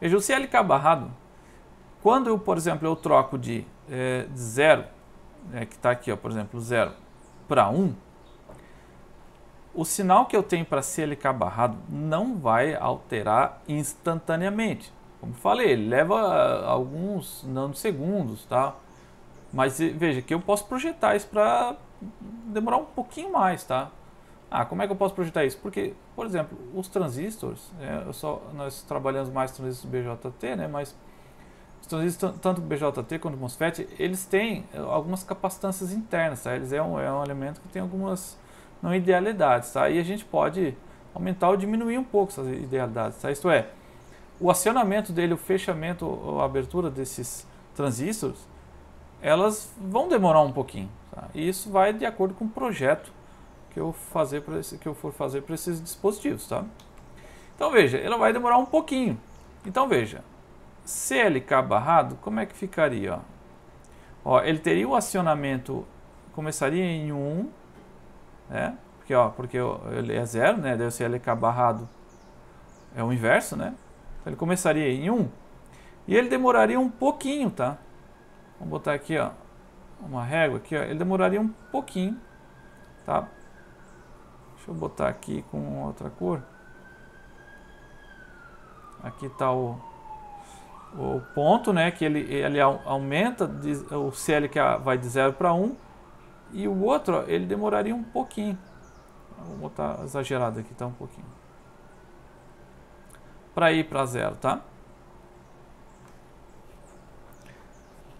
Veja, o CLK barrado, quando eu, por exemplo, eu troco de 0, que está aqui, ó, por exemplo, 0 para 1, o sinal que eu tenho para CLK barrado não vai alterar instantaneamente. Como falei, ele leva alguns nanosegundos, tá? Mas veja que eu posso projetar isso para demorar um pouquinho mais, tá? Como é que eu posso projetar isso? Porque, por exemplo, os transistores, nós trabalhamos mais transistores BJT, né? Mas os transistores, tanto BJT quanto MOSFET, eles têm algumas capacitâncias internas, tá? Eles é um elemento que tem algumas não idealidades, tá? E a gente pode aumentar ou diminuir um pouco essas idealidades, tá? Isto é, o acionamento dele, o fechamento, a abertura desses transistores, elas vão demorar um pouquinho, tá? E isso vai de acordo com o projeto que eu for fazer para esses dispositivos, tá? Então veja, ela vai demorar um pouquinho. Então veja, CLK barrado, como é que ficaria? Ó, ele teria o acionamento, começaria em 1, né? Porque ele é 0, né? Daí o CLK barrado é o inverso, né? Então ele começaria em 1 e ele demoraria um pouquinho, tá? Vamos botar aqui, ó, uma régua aqui, ó. Ele demoraria um pouquinho, tá? Deixa eu botar aqui com outra cor. Aqui está o o ponto, né, que ele aumenta, o CLK vai de 0 para 1, e o outro, ó, ele demoraria um pouquinho. Vou botar exagerado aqui, tá? Um pouquinho. Para ir para 0, tá?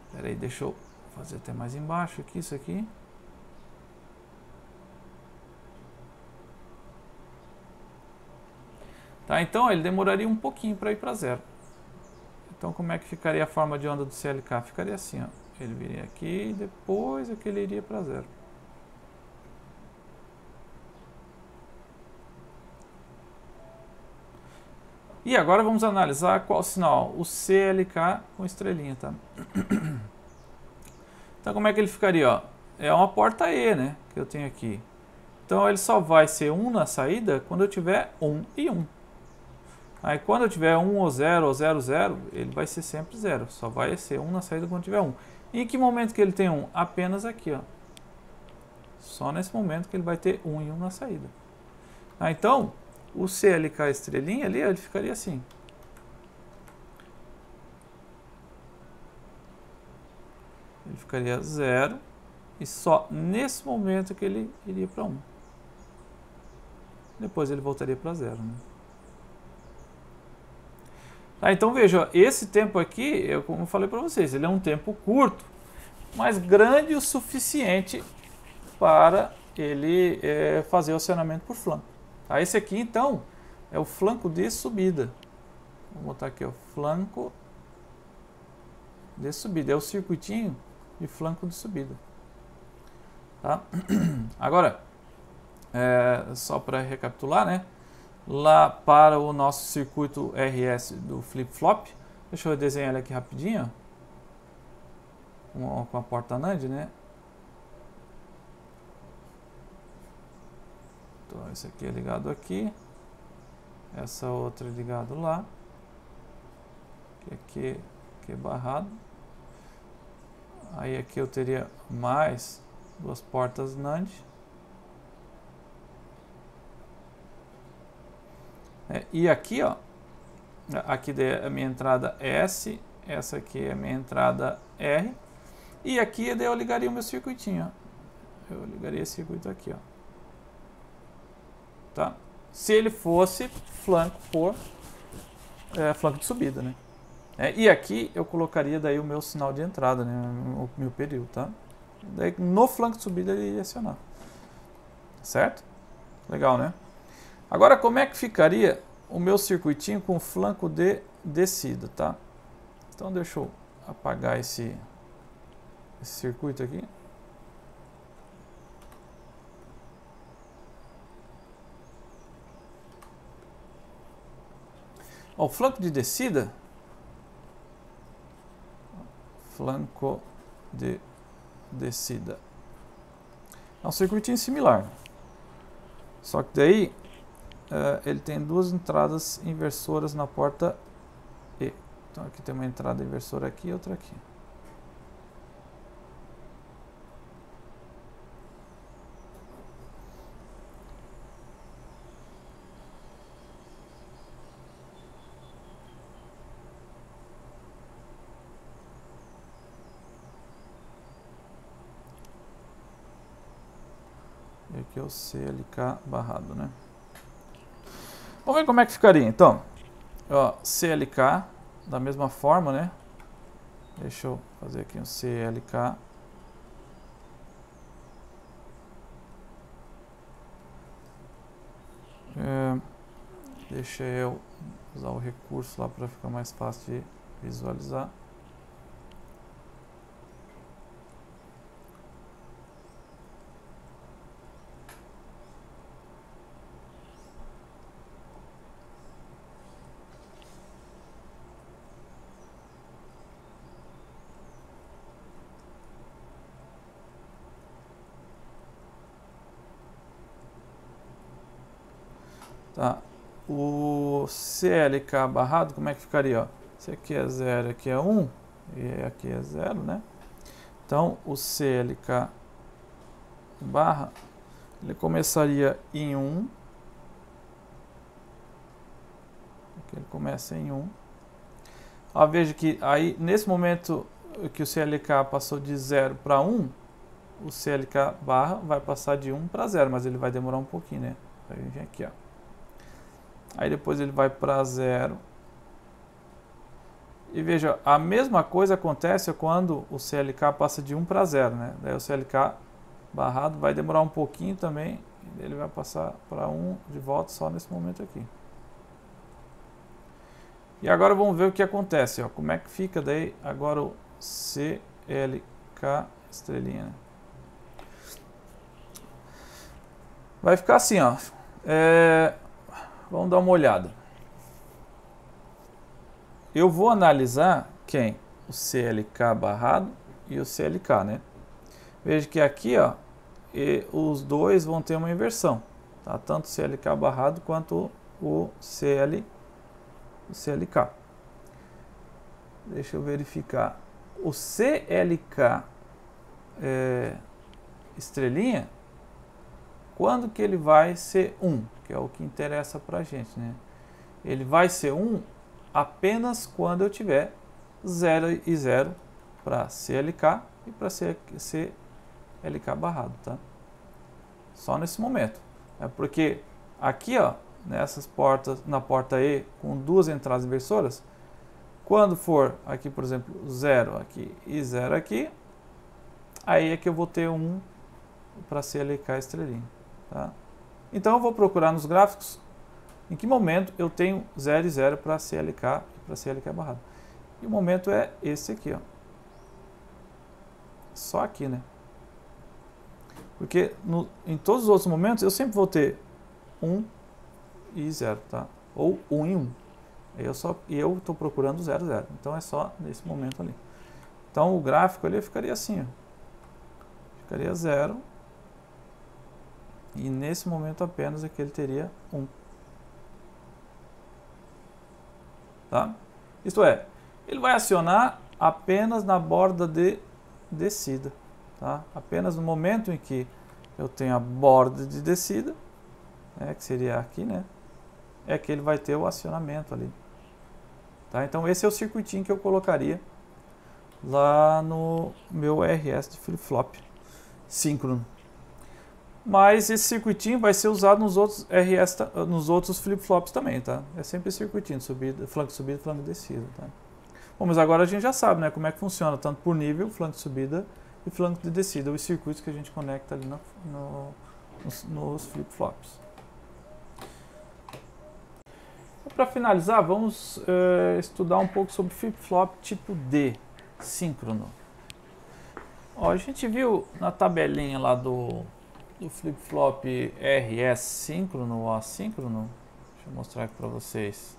Espera aí, deixa eu fazer até mais embaixo aqui, isso aqui. Tá, então ele demoraria um pouquinho para ir para 0. Então como é que ficaria a forma de onda do CLK? Ficaria assim, ó. Ele viria aqui e depois é que ele iria para 0. E agora vamos analisar qual sinal? O CLK com estrelinha, tá? Então como é que ele ficaria, ó? É uma porta E, né, que eu tenho aqui. Então ele só vai ser 1 na saída quando eu tiver 1 e 1. Aí quando eu tiver 1 ou 0 ou 0, 0, ele vai ser sempre 0. Só vai ser 1 na saída quando tiver 1. E em que momento que ele tem 1? Apenas aqui, ó. Só nesse momento que ele vai ter 1 e 1 na saída. Então, o CLK estrelinha ali, ele ficaria assim. Ele ficaria 0 e só nesse momento que ele iria para 1. Depois ele voltaria para 0, né? Tá, então veja, esse tempo aqui, como eu falei para vocês, ele é um tempo curto, mas grande o suficiente para ele fazer o acionamento por flanco. Tá, esse aqui então é o flanco de subida. Vou botar aqui o flanco de subida, é o circuitinho de flanco de subida. Tá? Agora, só para recapitular, né? Lá para o nosso circuito RS do flip-flop, deixa eu desenhar ele aqui rapidinho, com a porta NAND, né? Então esse aqui é ligado aqui, essa outra é ligado lá, aqui é barrado, aí aqui eu teria mais duas portas NAND. E aqui, ó, aqui é a minha entrada S, essa aqui é a minha entrada R, e aqui eu ligaria o meu circuitinho, ó. Eu ligaria esse circuito aqui, ó. Tá? Se ele fosse flanco por flanco de subida, né? E aqui eu colocaria daí o meu sinal de entrada, né? O meu período, tá? Daí no flanco de subida ele ia acionar. Certo? Legal, né? Agora, como é que ficaria o meu circuitinho com flanco de descida, tá? Então, deixa eu apagar esse circuito aqui. Ó, o flanco de descida, flanco de descida, é um circuitinho similar. Só que daí ele tem duas entradas inversoras na porta E. Então aqui tem uma entrada inversora aqui e outra aqui. E aqui é o CLK barrado, né? Vamos ver como é que ficaria, então. Ó, CLK, da mesma forma, né? Deixa eu fazer aqui um CLK. Deixa eu usar o recurso lá para ficar mais fácil de visualizar. Tá. O CLK barrado, como é que ficaria? Ó? Esse aqui é 0, aqui é 1 e aqui é 0, né? Então, o CLK barra, ele começaria em 1. Aqui ele começa em 1. Ó, veja que aí, nesse momento que o CLK passou de 0 para 1, o CLK barra vai passar de 1 para 0, mas ele vai demorar um pouquinho, né? Aí vem aqui, ó. Aí depois ele vai para 0. E veja, a mesma coisa acontece quando o CLK passa de 1 para 0, né? Daí o CLK barrado vai demorar um pouquinho também, ele vai passar para 1 de volta só nesse momento aqui. E agora vamos ver o que acontece, ó. Como é que fica daí agora o CLK estrelinha, né? Vai ficar assim, ó. Vamos dar uma olhada. Eu vou analisar quem? O CLK barrado e o CLK, né? Veja que aqui, ó, os dois vão ter uma inversão, tá? Tanto o CLK barrado quanto o CLK. Deixa eu verificar. O CLK estrelinha, quando que ele vai ser 1? Que é o que interessa pra gente, né? Ele vai ser 1 apenas quando eu tiver 0 e 0 para CLK e para CLK barrado, tá? Só nesse momento. É porque aqui, ó, nessas portas, na porta E com duas entradas inversoras, quando for aqui, por exemplo, 0 aqui e 0 aqui, aí é que eu vou ter 1 para CLK estrelinha, tá? Então eu vou procurar nos gráficos em que momento eu tenho 0 e 0 para CLK e para CLK barrado. E o momento é esse aqui, ó. Só aqui, né? Porque em todos os outros momentos eu sempre vou ter 1 e 0, tá? Ou 1 e 1. Eu estou procurando 0, 0. Então é só nesse momento ali. Então o gráfico ali ficaria assim, ó. Ficaria 0. E nesse momento apenas é que ele teria 1. Tá? Isto é, ele vai acionar apenas na borda de descida. Tá? Apenas no momento em que eu tenho a borda de descida, né, que seria aqui, né, é que ele vai ter o acionamento ali. Tá? Então esse é o circuitinho que eu colocaria lá no meu RS de flip-flop síncrono. Mas esse circuitinho vai ser usado nos outros RS, nos outros flip-flops também, tá? É sempre esse circuitinho, flanco de subida, flanco de descida, tá? Bom, mas agora a gente já sabe, né, como é que funciona, tanto por nível, flanco de subida e flanco de descida, os circuitos que a gente conecta ali nos flip-flops. Para finalizar, vamos estudar um pouco sobre flip-flop tipo D, síncrono. Ó, a gente viu na tabelinha lá do flip-flop RS síncrono ou assíncrono. Deixa eu mostrar aqui para vocês.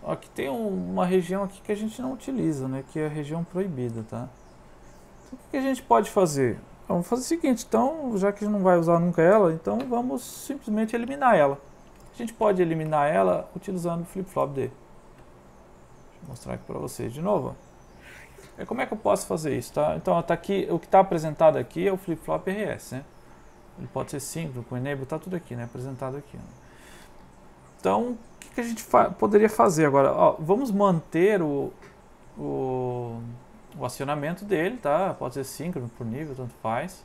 Ó, aqui tem uma região aqui que a gente não utiliza, né, que é a região proibida, tá? Então, o que a gente pode fazer? Vamos fazer o seguinte, então, já que a gente não vai usar nunca ela, então vamos simplesmente eliminar ela. A gente pode eliminar ela utilizando o flip-flop D. Deixa eu mostrar aqui para vocês de novo. Como é que eu posso fazer isso, tá? Então, tá aqui, o que está apresentado aqui é o flip-flop RS, né? Ele pode ser síncrono, com enable, tá tudo aqui, né? Apresentado aqui. Né? Então, o que a gente poderia fazer agora? Ó, vamos manter o acionamento dele, tá? Pode ser síncrono, por nível, tanto faz.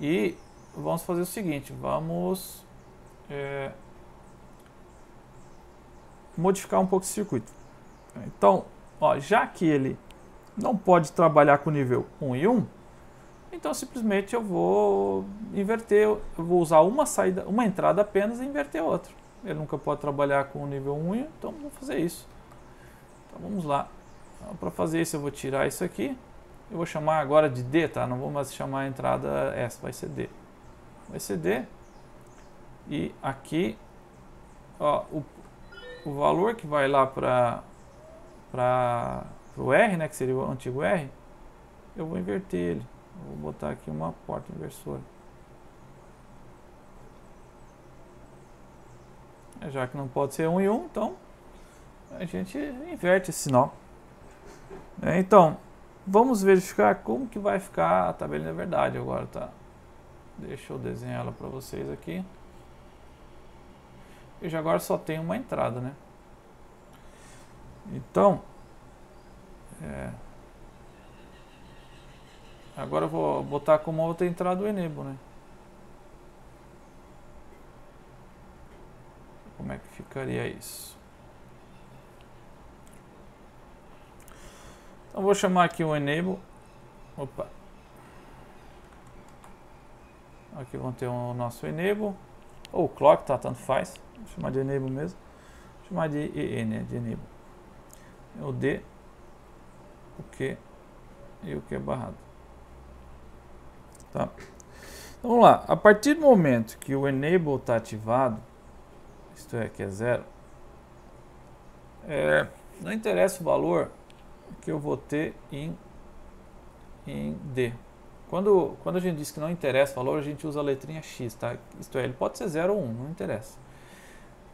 E vamos fazer o seguinte, vamos modificar um pouco esse circuito. Então, ó, já que ele não pode trabalhar com nível 1 e 1, então simplesmente eu vou inverter, eu vou usar uma entrada apenas e inverter outra. Ele nunca pode trabalhar com o nível 1, então vamos fazer isso. Então vamos lá. Então, para fazer isso eu vou tirar isso aqui. Eu vou chamar agora de D, tá? Não vou mais chamar a entrada essa, vai ser D. Vai ser D. E aqui, ó, o valor que vai lá para o R, né, que seria o antigo R, eu vou inverter ele. Vou botar aqui uma porta inversora. Já que não pode ser 1 e 1, então a gente inverte esse sinal. Então, vamos verificar como que vai ficar a tabelinha da verdade agora, tá? Deixa eu desenhar ela para vocês aqui. eu já agora só tenho uma entrada, né? Então, agora eu vou botar como outra entrada o enable, né? Como é que ficaria isso? Então vou chamar aqui o enable. Opa. Aqui vamos ter o nosso enable. Ou clock, tá? Tanto faz. Vou chamar de enable mesmo. Vou chamar de EN, né? De enable. O D, o Q e o Q barrado. Tá? Então vamos lá. A partir do momento que o enable está ativado, isto é, que é 0, não interessa o valor que eu vou ter em D. Quando a gente diz que não interessa o valor, a gente usa a letrinha X, tá? Isto é, ele pode ser 0 ou 1, não interessa.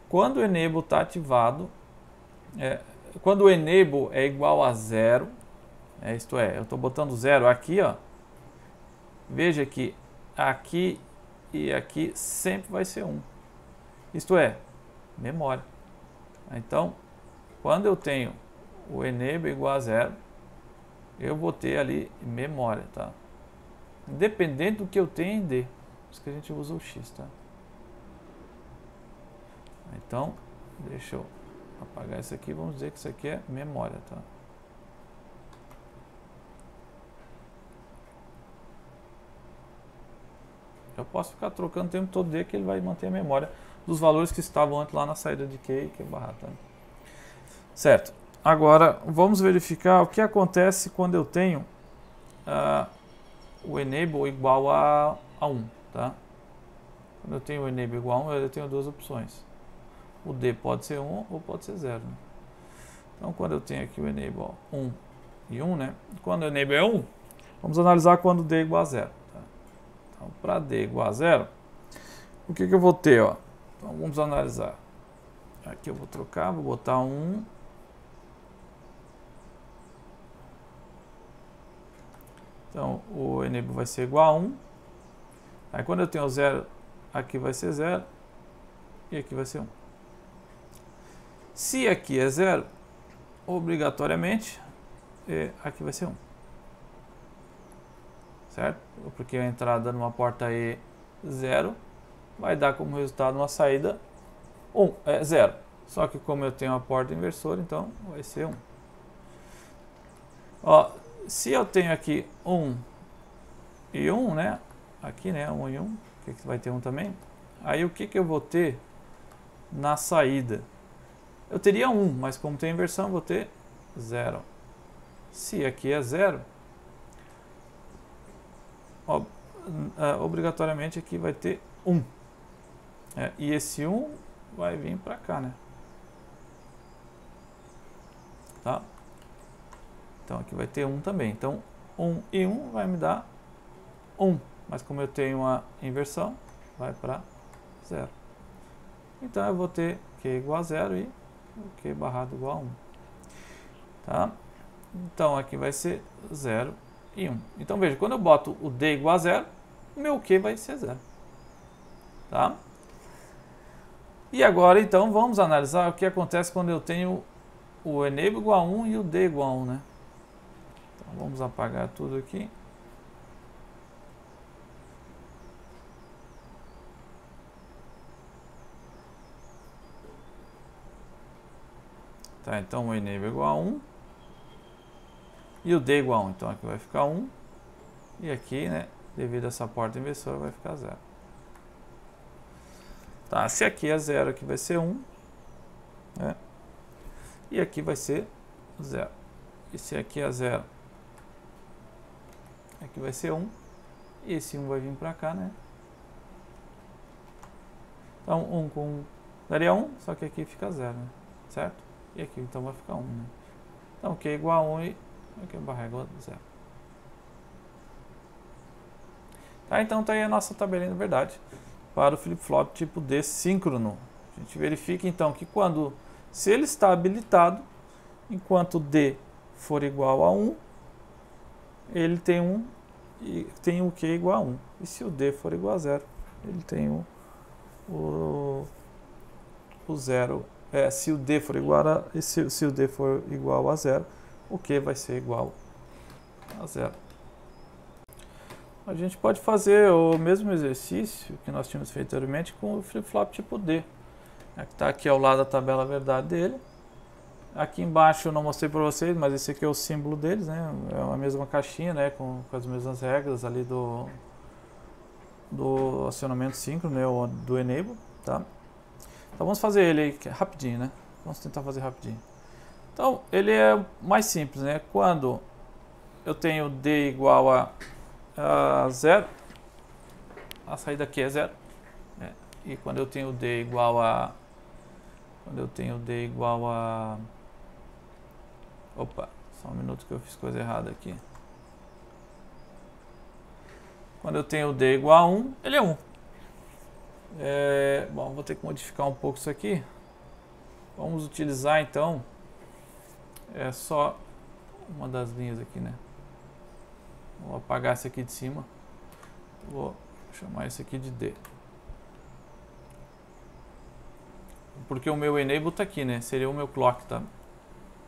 Quando o enable está ativado, quando o enable é igual a 0, isto é, eu estou botando 0 aqui, ó. Veja que aqui e aqui sempre vai ser 1. Isto é, memória. Então, quando eu tenho o enable igual a 0, eu vou ter ali memória, tá? Independente do que eu tenha em D. Por isso que a gente usa o X, tá? Então, deixa eu apagar isso aqui. Vamos dizer que isso aqui é memória, tá? Eu posso ficar trocando o tempo todo D, que ele vai manter a memória dos valores que estavam antes lá na saída de Q e Q barra, tá? Certo. Agora, vamos verificar o que acontece quando eu tenho o enable igual a 1, tá? Quando eu tenho o enable igual a 1, eu tenho duas opções. O D pode ser 1 ou pode ser 0. Né? Então, quando eu tenho aqui o enable 1 e 1, né? Quando o enable é 1, vamos analisar quando o D é igual a 0. Tá? Então, para D igual a 0, o que eu vou ter? Ó? Então, vamos analisar. Aqui eu vou trocar, vou botar 1. Então, o enable vai ser igual a 1. Aí, quando eu tenho 0, aqui vai ser 0. E aqui vai ser 1. Se aqui é 0, obrigatoriamente, aqui vai ser 1. Certo? Porque a entrada numa porta E 0 vai dar como resultado uma saída 0. Só que como eu tenho a porta inversora, então vai ser 1. Ó, se eu tenho aqui 1 e 1, né? Aqui, né? 1 e 1, que vai ter 1 também. Aí o que eu vou ter na saída? Eu teria 1, mas como tem inversão, vou ter 0. Se aqui é 0, obrigatoriamente aqui vai ter 1. E esse 1 vai vir para cá, né? Tá? Então aqui vai ter 1 também. Então 1 e 1 vai me dar 1. Mas como eu tenho uma inversão, vai para 0. Então eu vou ter Q igual a 0 e o Q barrado igual a 1. Tá? Então aqui vai ser 0 e 1. Então veja, quando eu boto o D igual a 0, o meu Q vai ser 0. Tá? E agora então vamos analisar o que acontece quando eu tenho o enable igual a 1 e o D igual a 1, né? Então vamos apagar tudo aqui. Tá, então o enable igual a 1 e o D igual a 1. Então aqui vai ficar 1 e aqui, né, devido a essa porta inversora, vai ficar 0. Tá, se aqui é 0, aqui vai ser 1, né? E aqui vai ser 0. E se aqui é 0, aqui vai ser 1. E esse 1 vai vir para cá, né? Então 1 com 1 daria 1, só que aqui fica 0, né? Certo? E aqui então vai ficar 1, né? Então Q é igual a 1 e aqui barra igual a 0. Tá, então tá aí a nossa tabelinha de verdade para o flip-flop tipo D síncrono. A gente verifica então que se ele está habilitado, enquanto D for igual a 1, ele tem 1 e tem o Q igual a 1. E se o D for igual a 0, ele tem o o zero, se o D for igual a, se o D for igual a zero, o Q vai ser igual a zero. A gente pode fazer o mesmo exercício que nós tínhamos feito anteriormente com o flip-flop tipo D. Que está aqui ao lado da tabela verdade dele. Aqui embaixo eu não mostrei para vocês, mas esse aqui é o símbolo deles, né? É a mesma caixinha, né? Com as mesmas regras ali do acionamento síncrono, né? Ou do enable, tá? Então vamos fazer ele aí rapidinho, né? Vamos tentar fazer rapidinho. Então ele é mais simples, né? Quando eu tenho D igual a zero, a saída aqui é zero, né? E quando eu tenho D igual a opa, só um minuto que eu fiz coisa errada aqui. Quando eu tenho D igual a 1, ele é 1. Bom, vou ter que modificar um pouco isso aqui. Vamos utilizar então só uma das linhas aqui, né? Vou apagar esse aqui de cima. Vou chamar esse aqui de D. Porque o meu enable está aqui, né? Seria o meu clock, tá?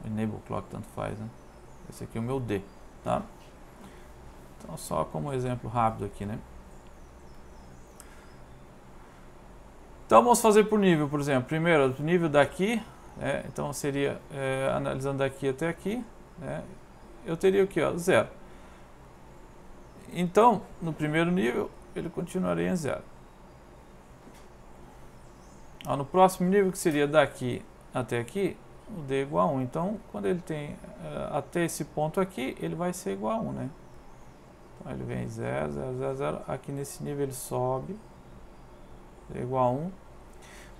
O enable clock tanto faz, né? Esse aqui é o meu D, tá? Então só como exemplo rápido aqui, né? Então vamos fazer por nível, por exemplo. Primeiro, o nível daqui, né? Então seria, analisando daqui até aqui, né? Eu teria aqui, ó, 0. Então, no primeiro nível, ele continuaria em 0. No próximo nível, que seria daqui até aqui, o D é igual a 1. Então, quando ele tem até esse ponto aqui, ele vai ser igual a 1, né? Então, ele vem 0, 0, 0, 0. Aqui nesse nível ele sobe. D é igual a 1.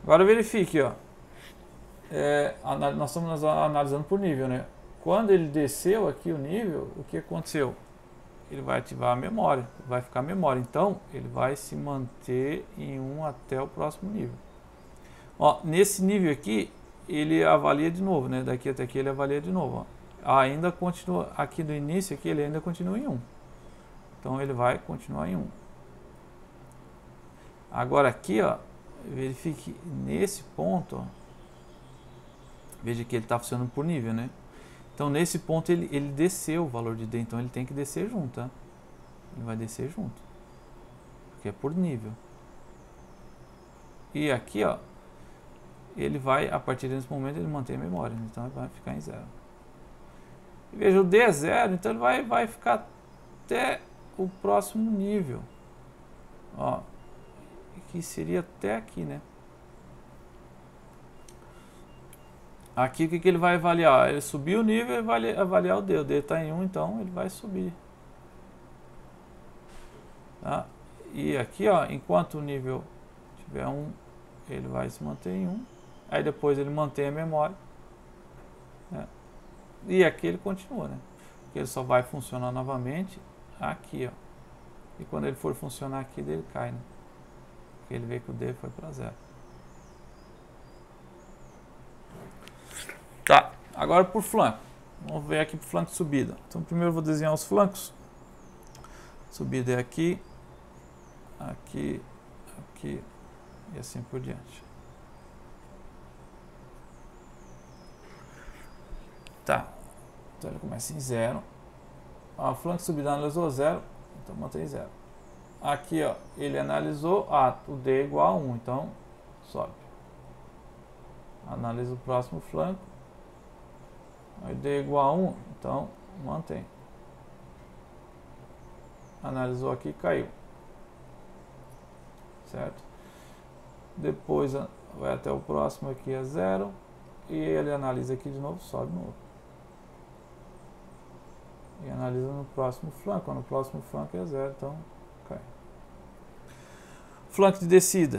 Agora verifique, ó. Nós estamos analisando por nível, né? Quando ele desceu aqui o nível, o que aconteceu? Ele vai ativar a memória, vai ficar a memória. Então, ele vai se manter em 1 até o próximo nível. Ó, nesse nível aqui, ele avalia de novo, né? Daqui até aqui ele avalia de novo. Ó. Ainda continua, aqui do início aqui, ele ainda continua em 1. Então, ele vai continuar em 1. Agora aqui, ó, verifique nesse ponto, ó, veja que ele está funcionando por nível, né? Então, nesse ponto, ele desceu o valor de D, então ele tem que descer junto, tá? Ele vai descer junto, porque é por nível. E aqui, ó, ele vai, a partir desse momento, ele mantém a memória, então ele vai ficar em 0. E veja, o D é 0, então ele vai ficar até o próximo nível. Ó, que seria até aqui, né? Aqui o que ele vai avaliar? Ele subiu o nível e vai avaliar o D. O D está em 1, então ele vai subir. Tá? E aqui, ó, enquanto o nível tiver 1, ele vai se manter em 1. Aí depois ele mantém a memória. Né? E aqui ele continua, né? Porque ele só vai funcionar novamente aqui, ó. E quando ele for funcionar aqui, ele cai, né? Porque ele vê que o D foi para 0. Tá, agora por flanco. Vamos ver aqui por flanco de subida. Então primeiro eu vou desenhar os flancos. Subida é aqui, aqui, aqui e assim por diante. Tá, então ele começa em 0. O flanco de subida analisou 0, então mantém 0. Aqui, ó, ele analisou, o D é igual a 1, então sobe. Analisa o próximo flanco. Aí D é igual a 1, então mantém. Analisou aqui, caiu. Certo? Depois vai até o próximo aqui, é 0. E ele analisa aqui de novo, sobe no outro. E analisa no próximo flanco. No próximo flanco é 0, então cai. Flanco de descida.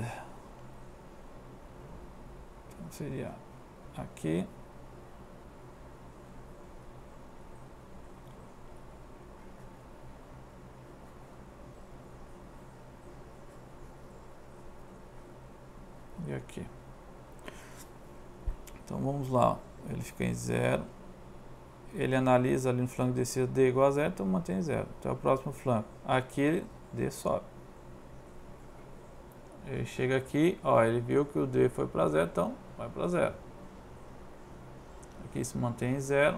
Então seria aqui. E aqui. Então vamos lá. Ele fica em 0. Ele analisa ali no flanco de descida D igual a 0, então mantém 0. Até o próximo flanco. Aqui D sobe. Ele chega aqui, ó, ele viu que o D foi para 0, então vai para 0. Aqui se mantém em 0.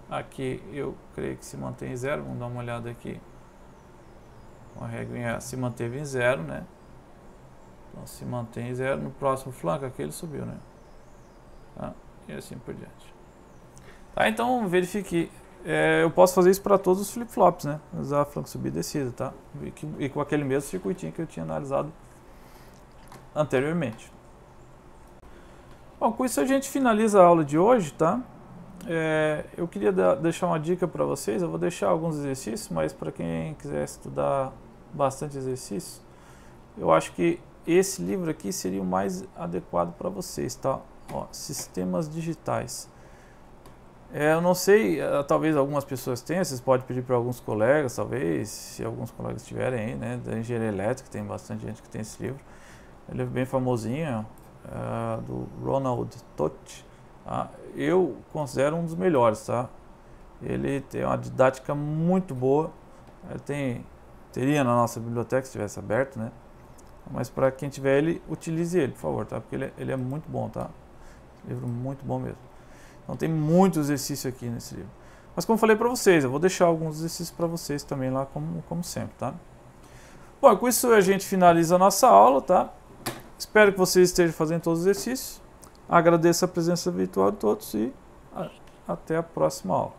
Aqui eu creio que se mantém em 0. Vamos dar uma olhada aqui. A regra se manteve em 0, né? Então se mantém em 0. No próximo flanco aqui ele subiu, né? Tá? E assim por diante. Tá, então verifique. Eu posso fazer isso para todos os flip-flops, né? Usar flanco subida e descida, tá? E com aquele mesmo circuitinho que eu tinha analisado anteriormente. Bom, com isso a gente finaliza a aula de hoje, tá? Eu queria deixar uma dica para vocês. Eu vou deixar alguns exercícios, mas para quem quiser estudar bastante exercício, eu acho que esse livro aqui seria o mais adequado para vocês, tá? Ó, Sistemas Digitais. Eu não sei, talvez algumas pessoas tenham, vocês podem pedir para alguns colegas, talvez, se alguns colegas tiverem aí, né? Da engenharia elétrica, tem bastante gente que tem esse livro. Ele é bem famosinho, do Ronald Todt. Eu considero um dos melhores, tá? Ele tem uma didática muito boa. Teria na nossa biblioteca se estivesse aberto, né? Mas para quem tiver ele, utilize ele, por favor, tá? Porque ele é muito bom, tá? Livro muito bom mesmo. Então tem muito exercício aqui nesse livro. Mas como eu falei para vocês, eu vou deixar alguns exercícios para vocês também lá, como sempre, tá? Bom, com isso a gente finaliza a nossa aula, tá? Espero que vocês estejam fazendo todos os exercícios. Agradeço a presença virtual de todos e até a próxima aula.